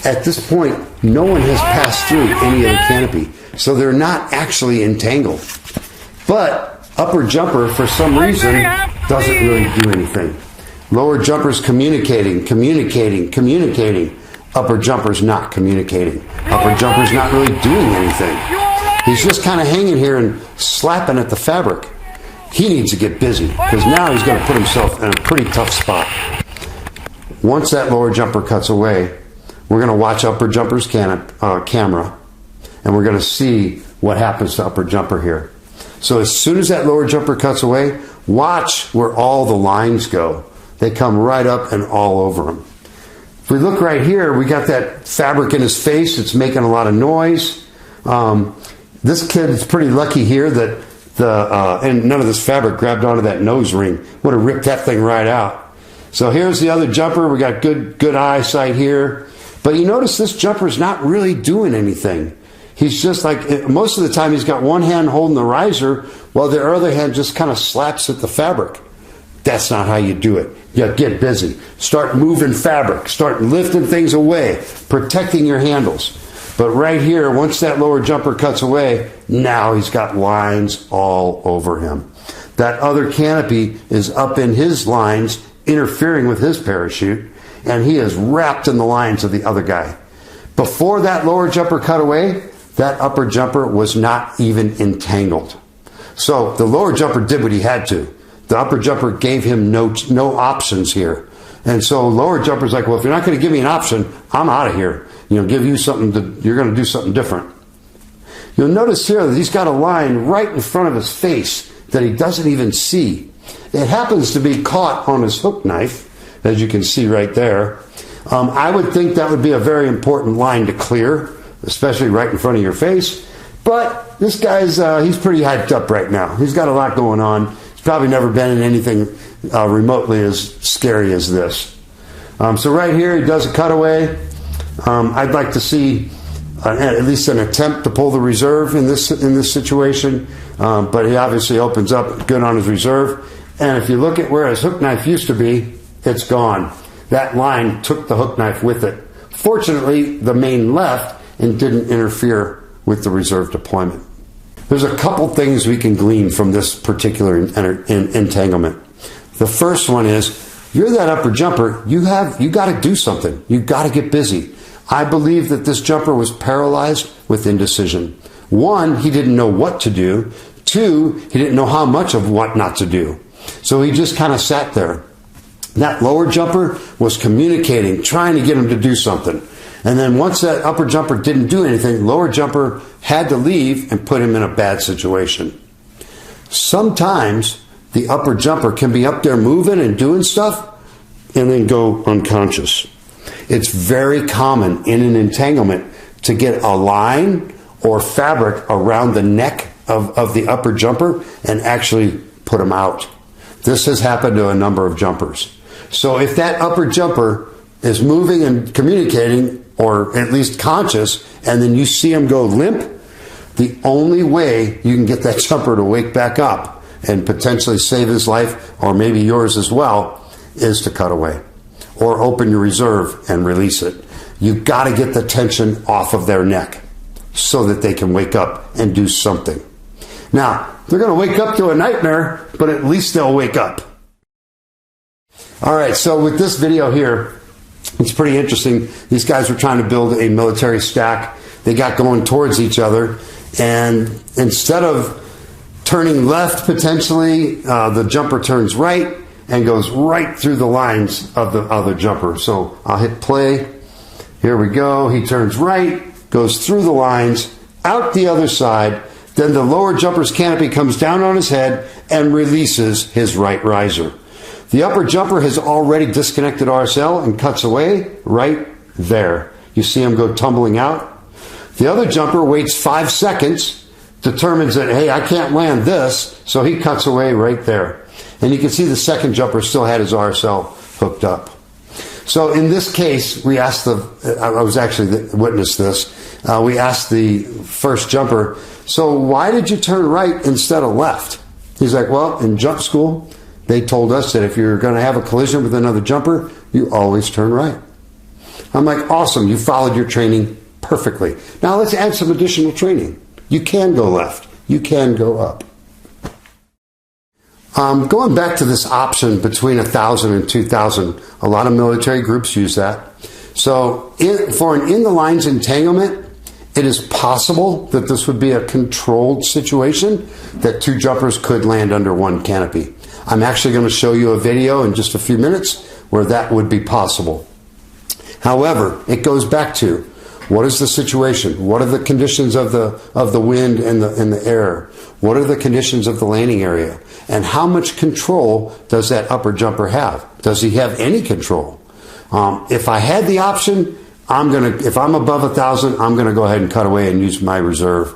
At this point, no one has passed through any other canopy, so they're not actually entangled. But upper jumper, for some reason, doesn't really do anything. Lower jumper's communicating. Upper jumper's not communicating. Upper jumper's not really doing anything. He's just kind of hanging here and slapping at the fabric. He needs to get busy, because now he's going to put himself in a pretty tough spot. Once that lower jumper cuts away, we're going to watch upper jumper's camera, and we're going to see what happens to upper jumper here. So as soon as that lower jumper cuts away, watch where all the lines go. They come right up and all over him. If we look right here, we got that fabric in his face. It's making a lot of noise. This kid is pretty lucky here that and none of this fabric grabbed onto that nose ring. Would have ripped that thing right out. So here's the other jumper. We got good eyesight here. But you notice this jumper's not really doing anything. He's just like, most of the time he's got one hand holding the riser while the other hand just kind of slaps at the fabric. That's not how you do it. You get busy. Start moving fabric. Start lifting things away. Protecting your handles. But right here, once that lower jumper cuts away, now he's got lines all over him. That other canopy is up in his lines, interfering with his parachute, and he is wrapped in the lines of the other guy. Before that lower jumper cut away, that upper jumper was not even entangled. So the lower jumper did what he had to. The upper jumper gave him no options here. And so lower jumper's like, well, if you're not going to give me an option, I'm out of here. Give you something you're going to do something different. You'll notice here that he's got a line right in front of his face that he doesn't even see. It happens to be caught on his hook knife, as you can see right there. I would think that would be a very important line to clear, especially right in front of your face. But this guy's, he's pretty hyped up right now. He's got a lot going on. He's probably never been in anything remotely as scary as this. So right here, he does a cutaway. I'd like to see at least an attempt to pull the reserve in this situation, but he obviously opens up good on his reserve. And if you look at where his hook knife used to be, it's gone. That line took the hook knife with it. Fortunately, the main left and didn't interfere with the reserve deployment. There's a couple things we can glean from this particular entanglement. The first one is, you're that upper jumper, you got to do something. You got to get busy. I believe that this jumper was paralyzed with indecision. One, he didn't know what to do. Two, he didn't know how much of what not to do. So he just kind of sat there. That lower jumper was communicating, trying to get him to do something. And then once that upper jumper didn't do anything, lower jumper had to leave and put him in a bad situation. Sometimes the upper jumper can be up there moving and doing stuff and then go unconscious. It's very common in an entanglement to get a line or fabric around the neck of the upper jumper and actually put him out. This has happened to a number of jumpers. So if that upper jumper is moving and communicating, or at least conscious, and then you see him go limp, the only way you can get that jumper to wake back up and potentially save his life, or maybe yours as well, is to cut away or open your reserve and release it. You've got to get the tension off of their neck so that they can wake up and do something. Now, they're going to wake up to a nightmare, but at least they'll wake up. All right, so with this video here, it's pretty interesting. These guys were trying to build a military stack. They got going towards each other, and instead of turning left potentially, the jumper turns right and goes right through the lines of the other jumper. So I'll hit play. Here we go. He turns right, goes through the lines, out the other side. Then the lower jumper's canopy comes down on his head and releases his right riser. The upper jumper has already disconnected RSL and cuts away right there. You see him go tumbling out. The other jumper waits 5 seconds, determines that, hey, I can't land this, so he cuts away right there. And you can see the second jumper still had his RSL hooked up. So in this case, we asked I was actually witnessed this, we asked the first jumper, so why did you turn right instead of left? He's like, well, in jump school, they told us that if you're going to have a collision with another jumper, you always turn right. I'm like, awesome, you followed your training perfectly. Now let's add some additional training. You can go left. You can go up. Going back to this option between 1,000 and 2,000, a lot of military groups use that. So for an in-the-lines entanglement, it is possible that this would be a controlled situation, that two jumpers could land under one canopy. I'm actually going to show you a video in just a few minutes where that would be possible. However, it goes back to, what is the situation? What are the conditions of the wind and the air? What are the conditions of the landing area? And how much control does that upper jumper have? Does he have any control? If I had the option, if I'm above 1,000, I'm going to go ahead and cut away and use my reserve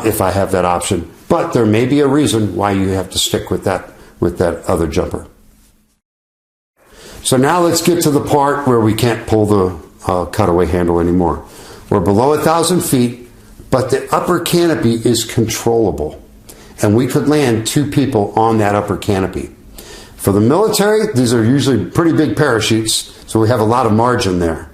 if I have that option. But there may be a reason why you have to stick with that other jumper. So now let's get to the part where we can't pull the cutaway handle anymore. We're below 1,000 feet, but the upper canopy is controllable. And we could land 2 people on that upper canopy. For the military, these are usually pretty big parachutes, so we have a lot of margin there.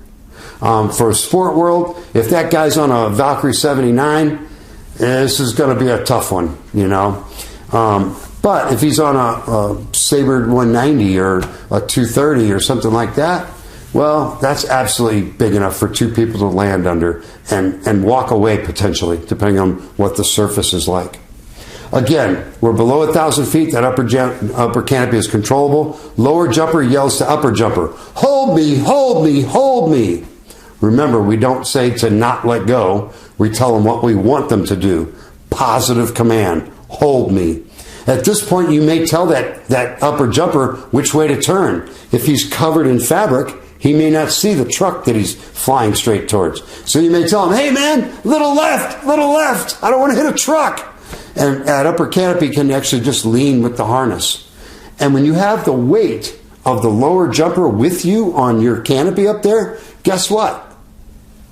For a sport world, if that guy's on a Valkyrie 79, this is going to be a tough one, you know. But if he's on a Sabre 190 or a 230 or something like that, well, that's absolutely big enough for 2 people to land under and walk away potentially, depending on what the surface is like. Again, we're below 1,000 feet. That upper canopy is controllable. Lower jumper yells to upper jumper, hold me, hold me, hold me. Remember, we don't say to not let go. We tell them what we want them to do. Positive command, hold me. At this point, you may tell that upper jumper which way to turn. If he's covered in fabric, he may not see the truck that he's flying straight towards. So you may tell him, hey man, little left, I don't want to hit a truck. And that upper canopy can actually just lean with the harness. And when you have the weight of the lower jumper with you on your canopy up there, guess what?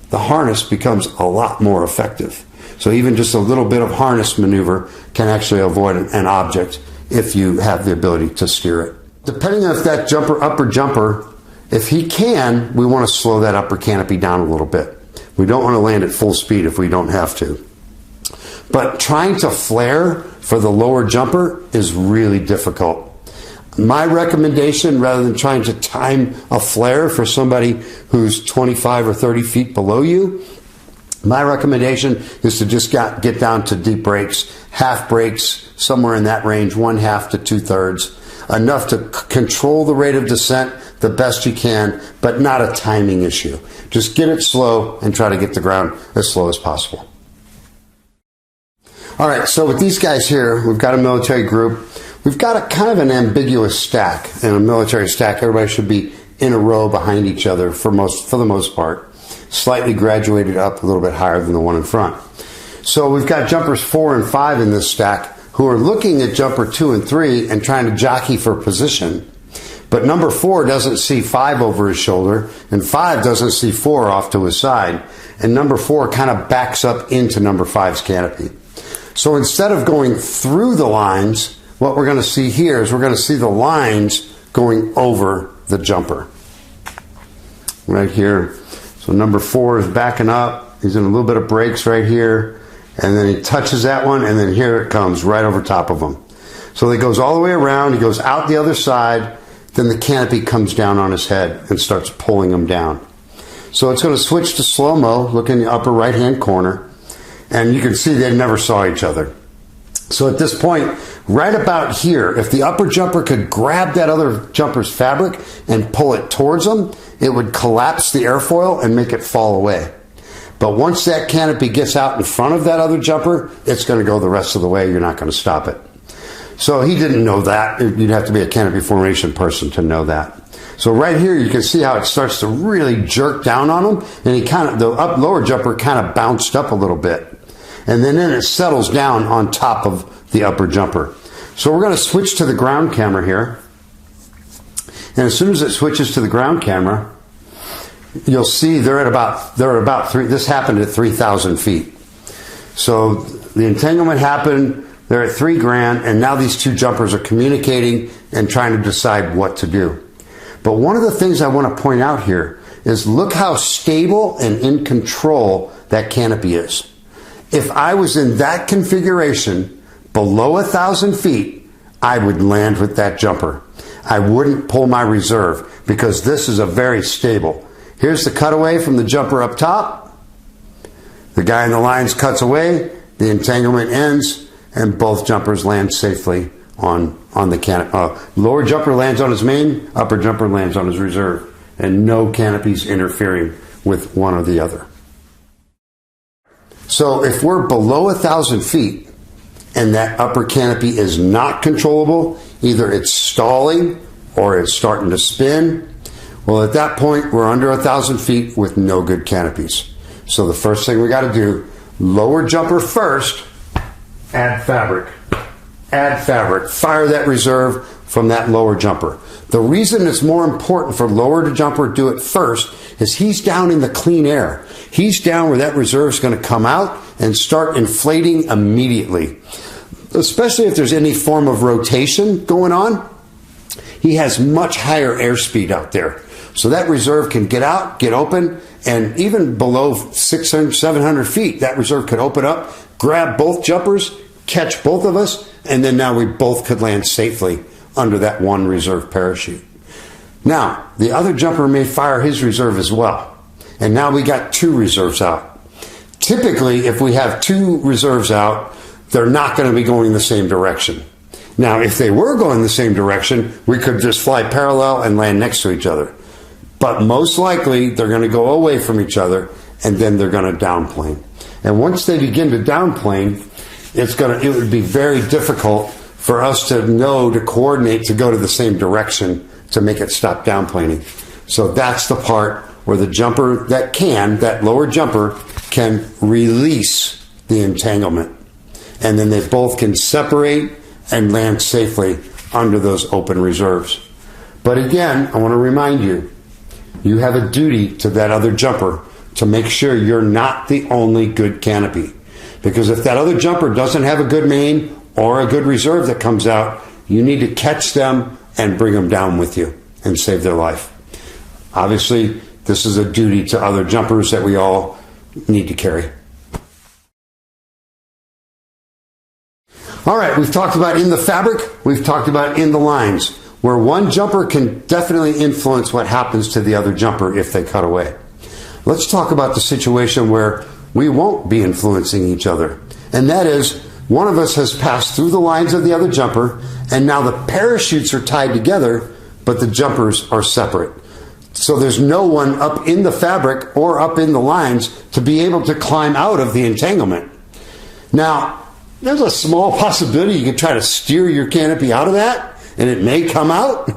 The harness becomes a lot more effective. So even just a little bit of harness maneuver can actually avoid an object if you have the ability to steer it. Depending on if that upper jumper, if he can, we want to slow that upper canopy down a little bit. We don't want to land at full speed if we don't have to. But trying to flare for the lower jumper is really difficult. My recommendation, rather than trying to time a flare for somebody who's 25 or 30 feet below you, my recommendation is to just get down to deep brakes, half brakes, somewhere in that range, 1/2 to 2/3, enough to control the rate of descent the best you can, but not a timing issue. Just get it slow and try to get the ground as slow as possible. All right, so with these guys here, we've got a military group. We've got a kind of an ambiguous stack. In a military stack, everybody should be in a row behind each other for the most part, slightly graduated up a little bit higher than the one in front. So we've got jumpers 4 and 5 in this stack who are looking at jumper 2 and 3 and trying to jockey for position. But number 4 doesn't see 5 over his shoulder, and 5 doesn't see 4 off to his side, and number 4 kind of backs up into number 5's canopy. So instead of going through the lines, what we're going to see here is we're going to see the lines going over the jumper. Right here. So number 4 is backing up. He's in a little bit of brakes right here. And then he touches that one, and then here it comes right over top of him. So it goes all the way around. He goes out the other side. Then the canopy comes down on his head and starts pulling him down. So it's going to switch to slow-mo. Look in the upper right-hand corner. And you can see they never saw each other. So at this point, right about here, if the upper jumper could grab that other jumper's fabric and pull it towards him, it would collapse the airfoil and make it fall away. But once that canopy gets out in front of that other jumper, it's going to go the rest of the way. You're not going to stop it. So he didn't know that. You'd have to be a canopy formation person to know that. So right here, you can see how it starts to really jerk down on him, and the lower jumper kind of bounced up a little bit. And then it settles down on top of the upper jumper. So we're going to switch to the ground camera here. And as soon as it switches to the ground camera, you'll see they're at about 3. This happened at 3,000 feet. So the entanglement happened. They're at 3 grand, and now these two jumpers are communicating and trying to decide what to do. But one of the things I want to point out here is look how stable and in control that canopy is. If I was in that configuration below 1,000 feet, I would land with that jumper. I wouldn't pull my reserve because this is a very stable. Here's the cutaway from the jumper up top. The guy in the lines cuts away, the entanglement ends, and both jumpers land safely on the canopy. Lower jumper lands on his main, upper jumper lands on his reserve, and no canopies interfering with one or the other. So if we're below 1,000 feet and that upper canopy is not controllable, either it's stalling or it's starting to spin, well, at that point, we're under 1,000 feet with no good canopies. So the first thing we got to do, lower jumper first, add fabric. Add fabric. Fire that reserve from that lower jumper. The reason it's more important for lower jumper to do it first is he's down in the clean air. He's down where that reserve is going to come out and start inflating immediately. Especially if there's any form of rotation going on, he has much higher airspeed out there. So that reserve can get out, get open, and even below 600, 700 feet, that reserve could open up, grab both jumpers, catch both of us, and then now we both could land safely under that one reserve parachute. Now, the other jumper may fire his reserve as well. And now we got 2 reserves out. Typically, if we have 2 reserves out, they're not going to be going the same direction. Now, if they were going the same direction, we could just fly parallel and land next to each other. But most likely, they're going to go away from each other, and then they're going to downplane. And once they begin to downplane, it would be very difficult for us to coordinate to go to the same direction to make it stop downplaning. So that's the part where the jumper that lower jumper can release the entanglement. And then they both can separate and land safely under those open reserves. But again, I want to remind you, you have a duty to that other jumper to make sure you're not the only good canopy. Because if that other jumper doesn't have a good main or a good reserve that comes out, you need to catch them and bring them down with you and save their life. Obviously, this is a duty to other jumpers that we all need to carry. All right, we've talked about in the fabric, we've talked about in the lines, where one jumper can definitely influence what happens to the other jumper if they cut away. Let's talk about the situation where we won't be influencing each other. And that is, one of us has passed through the lines of the other jumper, and now the parachutes are tied together, but the jumpers are separate. So there's no one up in the fabric or up in the lines to be able to climb out of the entanglement. Now, there's a small possibility you could try to steer your canopy out of that, and it may come out.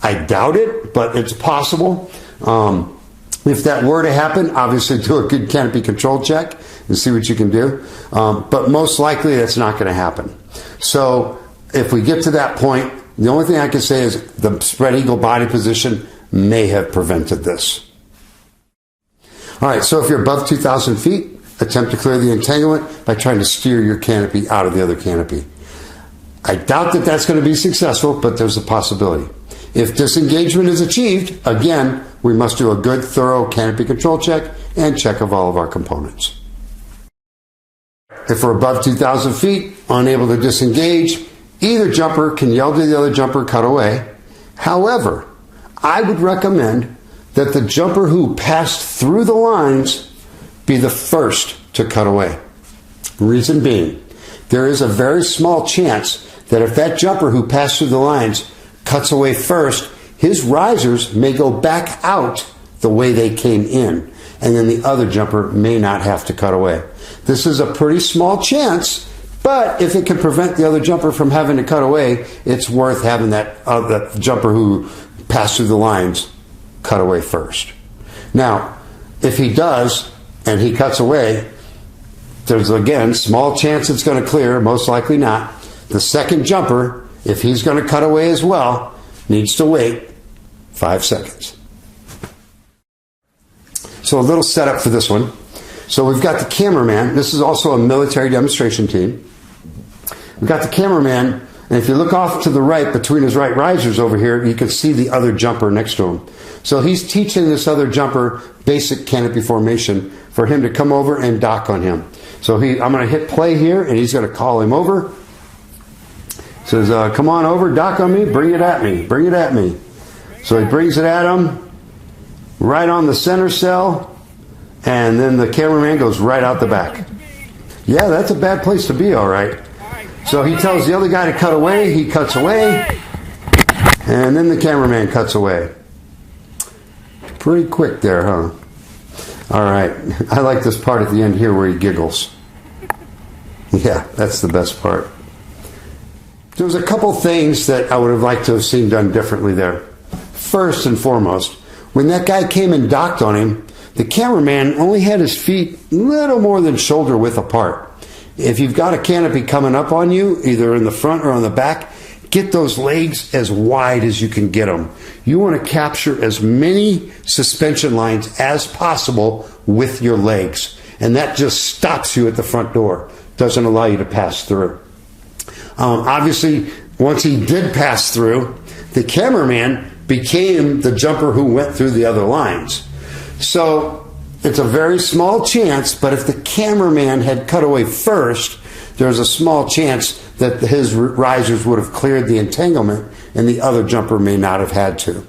I doubt it, but it's possible. If that were to happen, obviously do a good canopy control check and see what you can do. But most likely that's not going to happen. So if we get to that point, the only thing I can say is the spread eagle body position may have prevented this. All right, so if you're above 2,000 feet, attempt to clear the entanglement by trying to steer your canopy out of the other canopy. I doubt that that's going to be successful, but there's a possibility. If disengagement is achieved, again, we must do a good, thorough canopy control check and check of all of our components. If we're above 2,000 feet, unable to disengage, either jumper can yell to the other jumper, cut away. However, I would recommend that the jumper who passed through the lines be the first to cut away. Reason being, there is a very small chance that if that jumper who passed through the lines cuts away first, his risers may go back out the way they came in, and then the other jumper may not have to cut away. This is a pretty small chance, but if it can prevent the other jumper from having to cut away, it's worth having that jumper who passed through the lines cut away first. Now, if he does, and he cuts away, there's again small chance it's going to clear, most likely not. The second jumper, if he's going to cut away as well, needs to wait 5 seconds. So a little setup for this one. So we've got the cameraman. This is also a military demonstration team. We've got the cameraman, and if you look off to the right between his right risers over here, you can see the other jumper next to him. So he's teaching this other jumper basic canopy formation for him to come over and dock on him. So I'm going to hit play here, and he's going to call him over. Says, come on over, dock on me, bring it at me, bring it at me. So he brings it at him, right on the center cell, and then the cameraman goes right out the back. Yeah, that's a bad place to be, all right. So he tells the other guy to cut away, he cuts away, and then the cameraman cuts away. Pretty quick there, huh? All right. I like this part at the end here where he giggles. Yeah, that's the best part. There's a couple things that I would have liked to have seen done differently there. First and foremost, when that guy came and docked on him, the cameraman only had his feet a little more than shoulder width apart. If you've got a canopy coming up on you, either in the front or on the back, get those legs as wide as you can get them. You want to capture as many suspension lines as possible with your legs. And that just stops you at the front door. Doesn't allow you to pass through. Obviously, once he did pass through, the cameraman became the jumper who went through the other lines. So it's a very small chance, but if the cameraman had cut away first, there's a small chance that his risers would have cleared the entanglement and the other jumper may not have had to.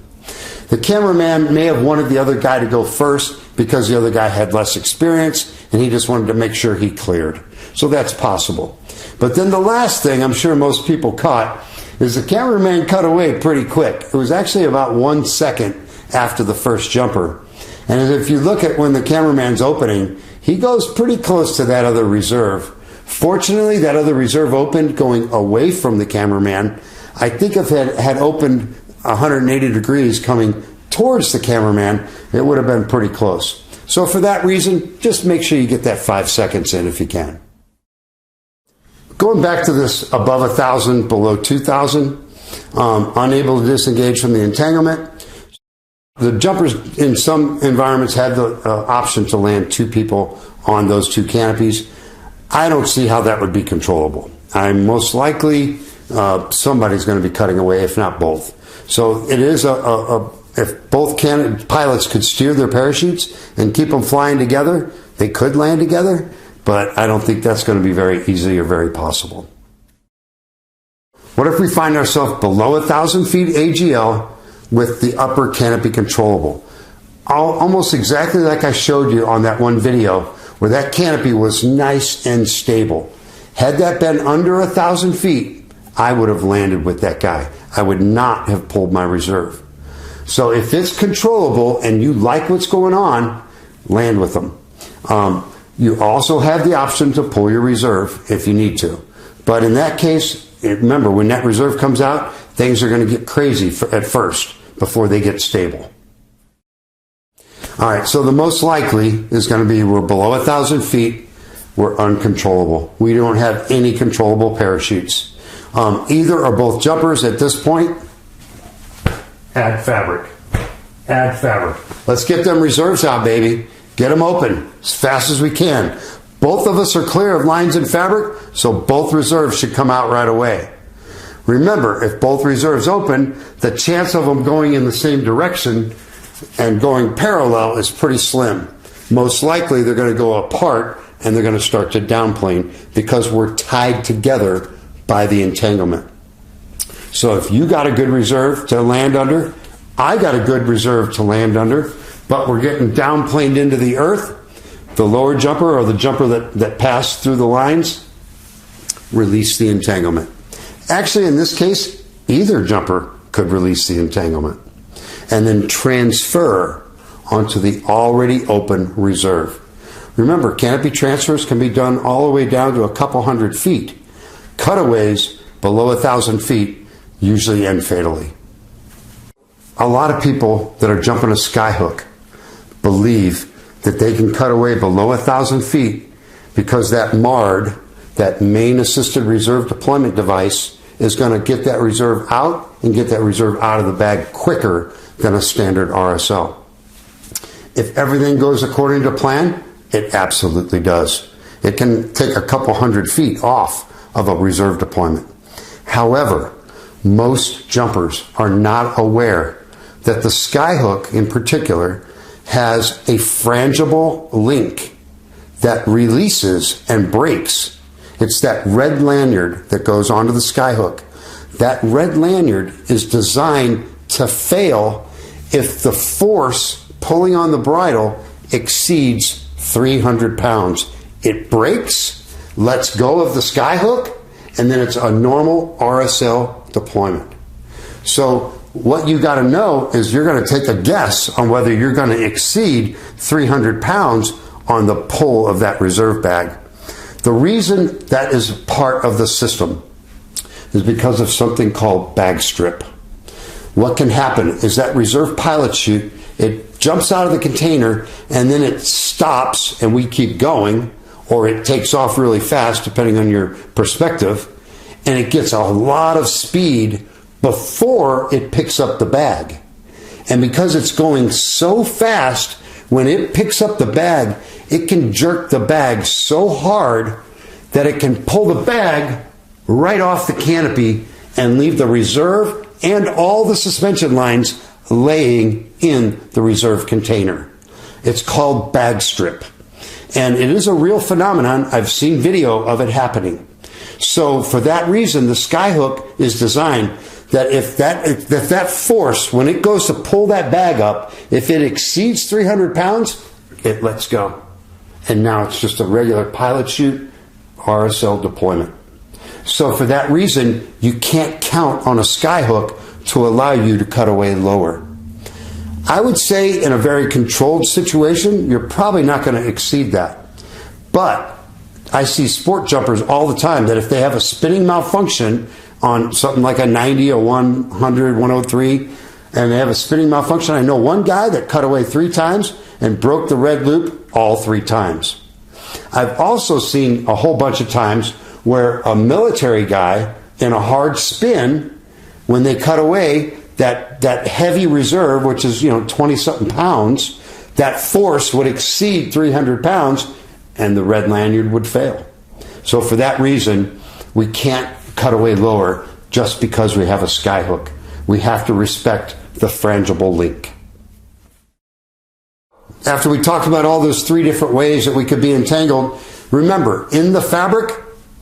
The cameraman may have wanted the other guy to go first because the other guy had less experience and he just wanted to make sure he cleared. So that's possible. But then the last thing I'm sure most people caught is the cameraman cut away pretty quick. It was actually about 1 second after the first jumper. And if you look at when the cameraman's opening, he goes pretty close to that other reserve. Fortunately, that other reserve opened going away from the cameraman. I think if it had opened 180 degrees coming towards the cameraman, it would have been pretty close. So for that reason, just make sure you get that 5 seconds in if you can. Going back to this above 1,000, below 2,000, unable to disengage from the entanglement. The jumpers in some environments have the option to land 2 people on those 2 canopies. I don't see how that would be controllable. I'm most likely somebody's going to be cutting away, if not both. So it is if both pilots could steer their parachutes and keep them flying together, they could land together, but I don't think that's going to be very easy or very possible. What if we find ourselves below 1,000 feet AGL with the upper canopy controllable? Almost exactly like I showed you on that one video where that canopy was nice and stable. Had that been under 1,000 feet, I would have landed with that guy. I would not have pulled my reserve. So if it's controllable and you like what's going on, land with them. You also have the option to pull your reserve if you need to. But in that case, remember, when that reserve comes out, things are going to get crazy at first before they get stable. All right, so the most likely is going to be we're below 1,000 feet, we're uncontrollable. We don't have any controllable parachutes. Either or both jumpers at this point, add fabric. Add fabric. Let's get them reserves out, baby. Get them open as fast as we can. Both of us are clear of lines and fabric, so both reserves should come out right away. Remember, if both reserves open, the chance of them going in the same direction and going parallel is pretty slim. Most likely they're going to go apart and they're going to start to downplane because we're tied together by the entanglement. So if you got a good reserve to land under, I got a good reserve to land under, but we're getting downplaned into the earth, the lower jumper or the jumper that passed through the lines, release the entanglement. Actually, in this case, either jumper could release the entanglement and then transfer onto the already open reserve. Remember, canopy transfers can be done all the way down to a couple hundred feet. Cutaways below 1,000 feet usually end fatally. A lot of people that are jumping a skyhook believe that they can cut away below 1,000 feet because that MARD, that main assisted reserve deployment device, is going to get that reserve out and get that reserve out of the bag quicker than a standard RSL. If everything goes according to plan, it absolutely does. It can take a couple hundred feet off of a reserve deployment. However, most jumpers are not aware that the Skyhook in particular has a frangible link that releases and breaks. It's that red lanyard that goes onto the Skyhook. That red lanyard is designed to fail if the force pulling on the bridle exceeds 300 pounds. It breaks, lets go of the Skyhook, and then it's a normal RSL deployment. So what you got to know is you're going to take a guess on whether you're going to exceed 300 pounds on the pull of that reserve bag. The reason that is part of the system is because of something called bag strip. What can happen is that reserve pilot chute, it jumps out of the container and then it stops and we keep going, or it takes off really fast depending on your perspective, and it gets a lot of speed before it picks up the bag. And because it's going so fast, when it picks up the bag, it can jerk the bag so hard that it can pull the bag right off the canopy and leave the reserve and all the suspension lines laying in the reserve container. It's called bag strip. And it is a real phenomenon. I've seen video of it happening. So for that reason, the Skyhook is designed that if that force, when it goes to pull that bag up, if it exceeds 300 pounds, it lets go. And now it's just a regular pilot chute RSL deployment. So for that reason, you can't count on a Skyhook to allow you to cut away lower. I would say in a very controlled situation, you're probably not going to exceed that. But I see sport jumpers all the time that if they have a spinning malfunction on something like a 90, a 100, 103, and they have a spinning malfunction, I know one guy that cut away 3 times and broke the red loop all 3 times. I've also seen a whole bunch of times where a military guy in a hard spin when they cut away, that heavy reserve, which is 20-something pounds, that force would exceed 300 pounds, and the red lanyard would fail. So for that reason, we can't cut away lower just because we have a skyhook. We have to respect the frangible link. After we talked about all those 3 different ways that we could be entangled, remember, in the fabric,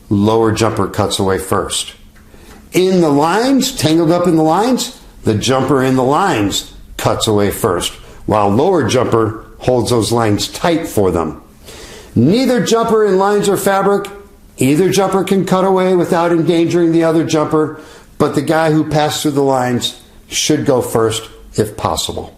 lower jumper cuts away first. In the lines, tangled up in the lines, the jumper in the lines cuts away first, while lower jumper holds those lines tight for them. Neither jumper in lines or fabric, either jumper can cut away without endangering the other jumper, but the guy who passed through the lines should go first if possible.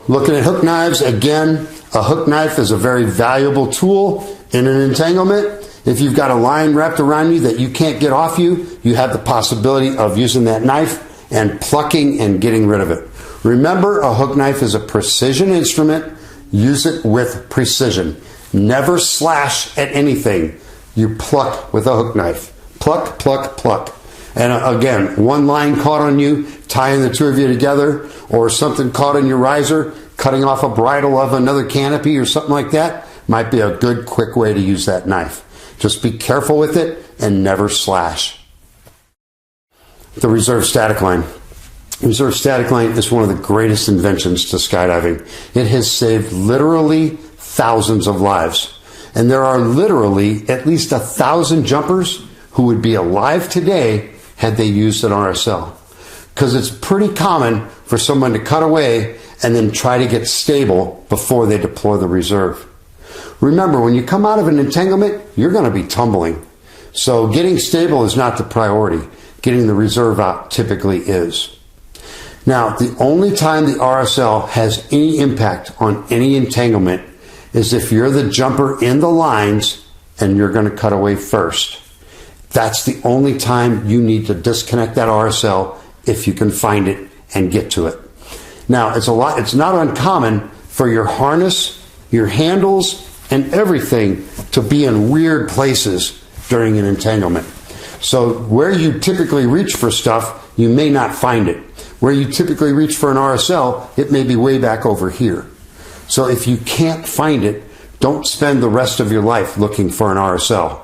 Looking at hook knives, again, a hook knife is a very valuable tool in an entanglement. If you've got a line wrapped around you that you can't get off you, you have the possibility of using that knife and plucking and getting rid of it. Remember, a hook knife is a precision instrument. Use it with precision. Never slash at anything. You pluck with a hook knife. Pluck, pluck, pluck. And again, one line caught on you, tying the 2 of you together, or something caught in your riser, cutting off a bridle of another canopy or something like that, might be a good, quick way to use that knife. Just be careful with it and never slash. The reserve static line. Reserve static line is one of the greatest inventions to skydiving. It has saved literally thousands of lives. And there are literally at least 1,000 jumpers who would be alive today had they used an RSL. Because it's pretty common for someone to cut away and then try to get stable before they deploy the reserve. Remember, when you come out of an entanglement, you're going to be tumbling. So getting stable is not the priority. Getting the reserve out typically is. Now, the only time the RSL has any impact on any entanglement is if you're the jumper in the lines and you're going to cut away first. That's the only time you need to disconnect that RSL if you can find it and get to it. Now, it's not uncommon for your harness, your handles, and everything to be in weird places during an entanglement. So where you typically reach for stuff, you may not find it. Where you typically reach for an RSL, it may be way back over here. So if you can't find it, don't spend the rest of your life looking for an RSL.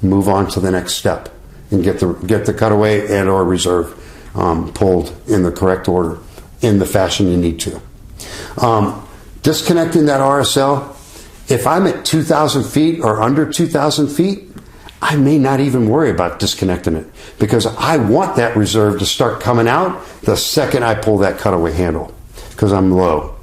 Move on to the next step and get the cutaway and or reserve pulled in the correct order, in the fashion you need to. Disconnecting that RSL, if I'm at 2,000 feet or under 2,000 feet, I may not even worry about disconnecting it because I want that reserve to start coming out the second I pull that cutaway handle because I'm low.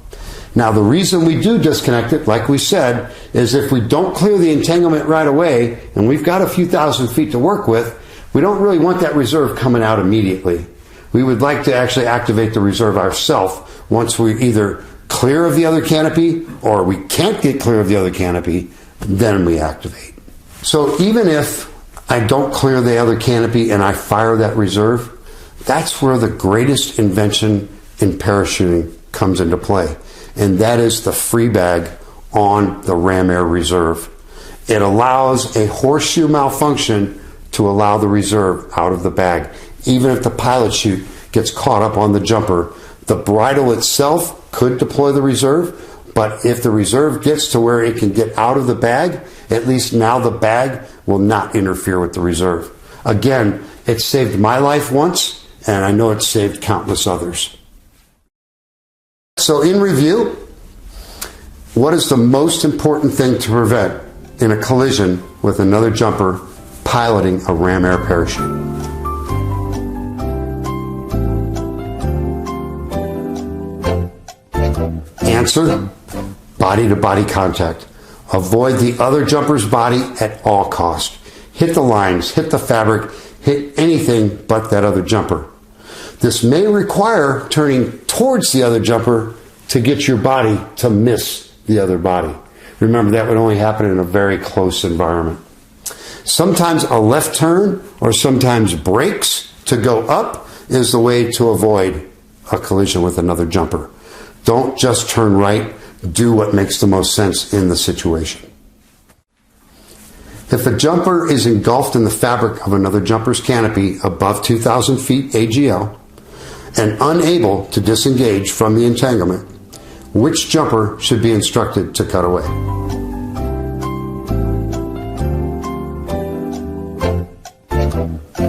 Now, the reason we do disconnect it, like we said, is if we don't clear the entanglement right away and we've got a few thousand feet to work with, we don't really want that reserve coming out immediately. We would like to actually activate the reserve ourselves once we're either clear of the other canopy or we can't get clear of the other canopy, then we activate. So even if I don't clear the other canopy and I fire that reserve, that's where the greatest invention in parachuting comes into play. And that is the free bag on the ram air reserve. It allows a horseshoe malfunction to allow the reserve out of the bag. Even if the pilot chute gets caught up on the jumper, the bridle itself could deploy the reserve, but if the reserve gets to where it can get out of the bag, at least now the bag will not interfere with the reserve. Again, it saved my life once, and I know it saved countless others. So in review, what is the most important thing to prevent in a collision with another jumper piloting a ram air parachute? Answer: body-to-body contact. Avoid the other jumper's body at all cost. Hit the lines, hit the fabric, hit anything but that other jumper. This may require turning towards the other jumper to get your body to miss the other body. Remember, that would only happen in a very close environment. Sometimes a left turn or sometimes brakes to go up is the way to avoid a collision with another jumper. Don't just turn right. Do what makes the most sense in the situation. If a jumper is engulfed in the fabric of another jumper's canopy above 2,000 feet AGL and unable to disengage from the entanglement, which jumper should be instructed to cut away?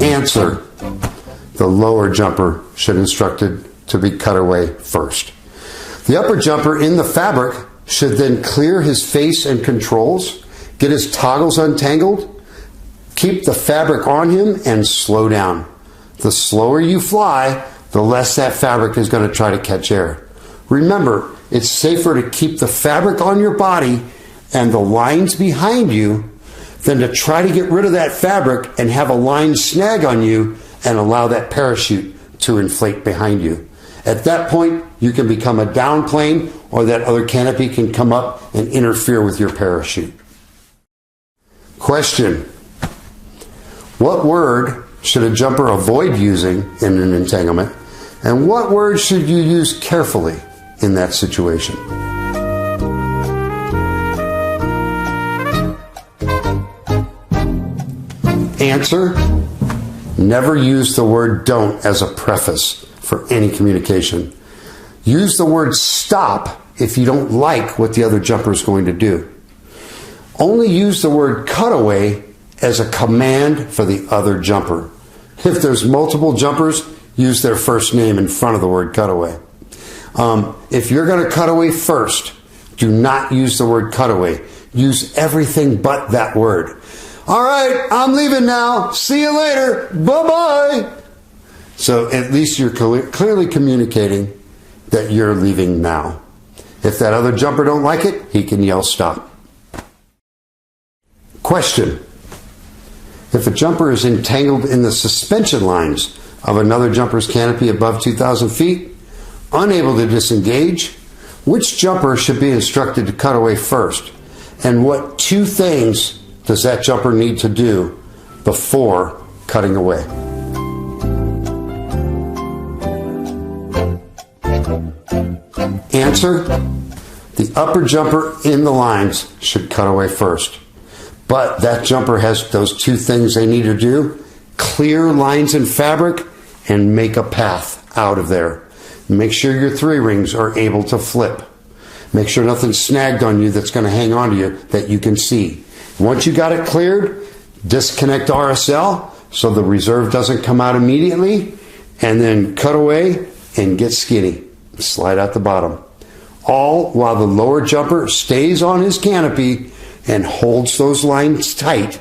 Answer: the lower jumper should be instructed to be cut away first. The upper jumper in the fabric should then clear his face and controls, get his toggles untangled, keep the fabric on him, and slow down. The slower you fly, the less that fabric is going to try to catch air. Remember, it's safer to keep the fabric on your body and the lines behind you than to try to get rid of that fabric and have a line snag on you and allow that parachute to inflate behind you. At that point, you can become a down plane, or that other canopy can come up and interfere with your parachute. Question: what word should a jumper avoid using in an entanglement, and what word should you use carefully in that situation? Answer: never use the word don't as a preface for any communication. Use the word stop if you don't like what the other jumper is going to do. Only use the word cutaway as a command for the other jumper. If there's multiple jumpers, use their first name in front of the word cutaway. If you're going to cut away first, do not use the word cutaway. Use everything but that word. All right, I'm leaving now. See you later. Bye-bye. So at least you're clearly communicating that you're leaving now. If that other jumper don't like it, he can yell stop. Question: if a jumper is entangled in the suspension lines of another jumper's canopy above 2,000 feet, unable to disengage, which jumper should be instructed to cut away first? And what two things does that jumper need to do before cutting away? Answer: the upper jumper in the lines should cut away first. But that jumper has those two things they need to do: clear lines in fabric and make a path out of there. Make sure your three rings are able to flip. Make sure nothing's snagged on you that's going to hang on to you that you can see. Once you got it cleared, disconnect RSL so the reserve doesn't come out immediately, and then cut away and get skinny. Slide out the bottom. All while the lower jumper stays on his canopy and holds those lines tight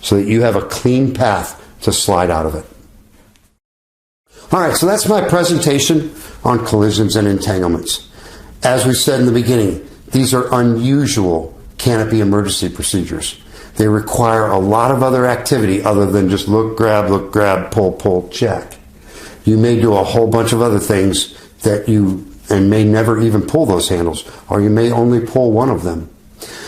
so that you have a clean path to slide out of it. All right, so that's my presentation on collisions and entanglements. As we said in the beginning, these are unusual canopy emergency procedures. They require a lot of other activity other than just look, grab, pull, check. You may do a whole bunch of other things that you and may never even pull those handles, or you may only pull one of them.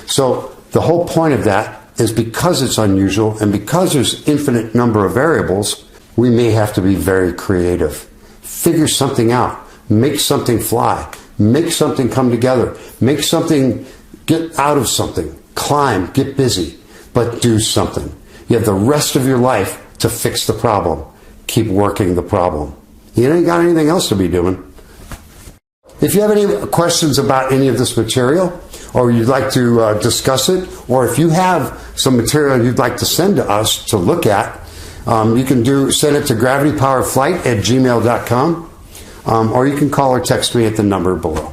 So the whole point of that is, because it's unusual and because there's infinite number of variables, we may have to be very creative. Figure something out. Make something fly. Make something come together. Make something get out of something. Climb, get busy, but do something. You have the rest of your life to fix the problem. Keep working the problem. You ain't got anything else to be doing. If you have any questions about any of this material, or you'd like to discuss it, or if you have some material you'd like to send to us to look at, you can send it to gravitypowerflight@gmail.com, or you can call or text me at the number below.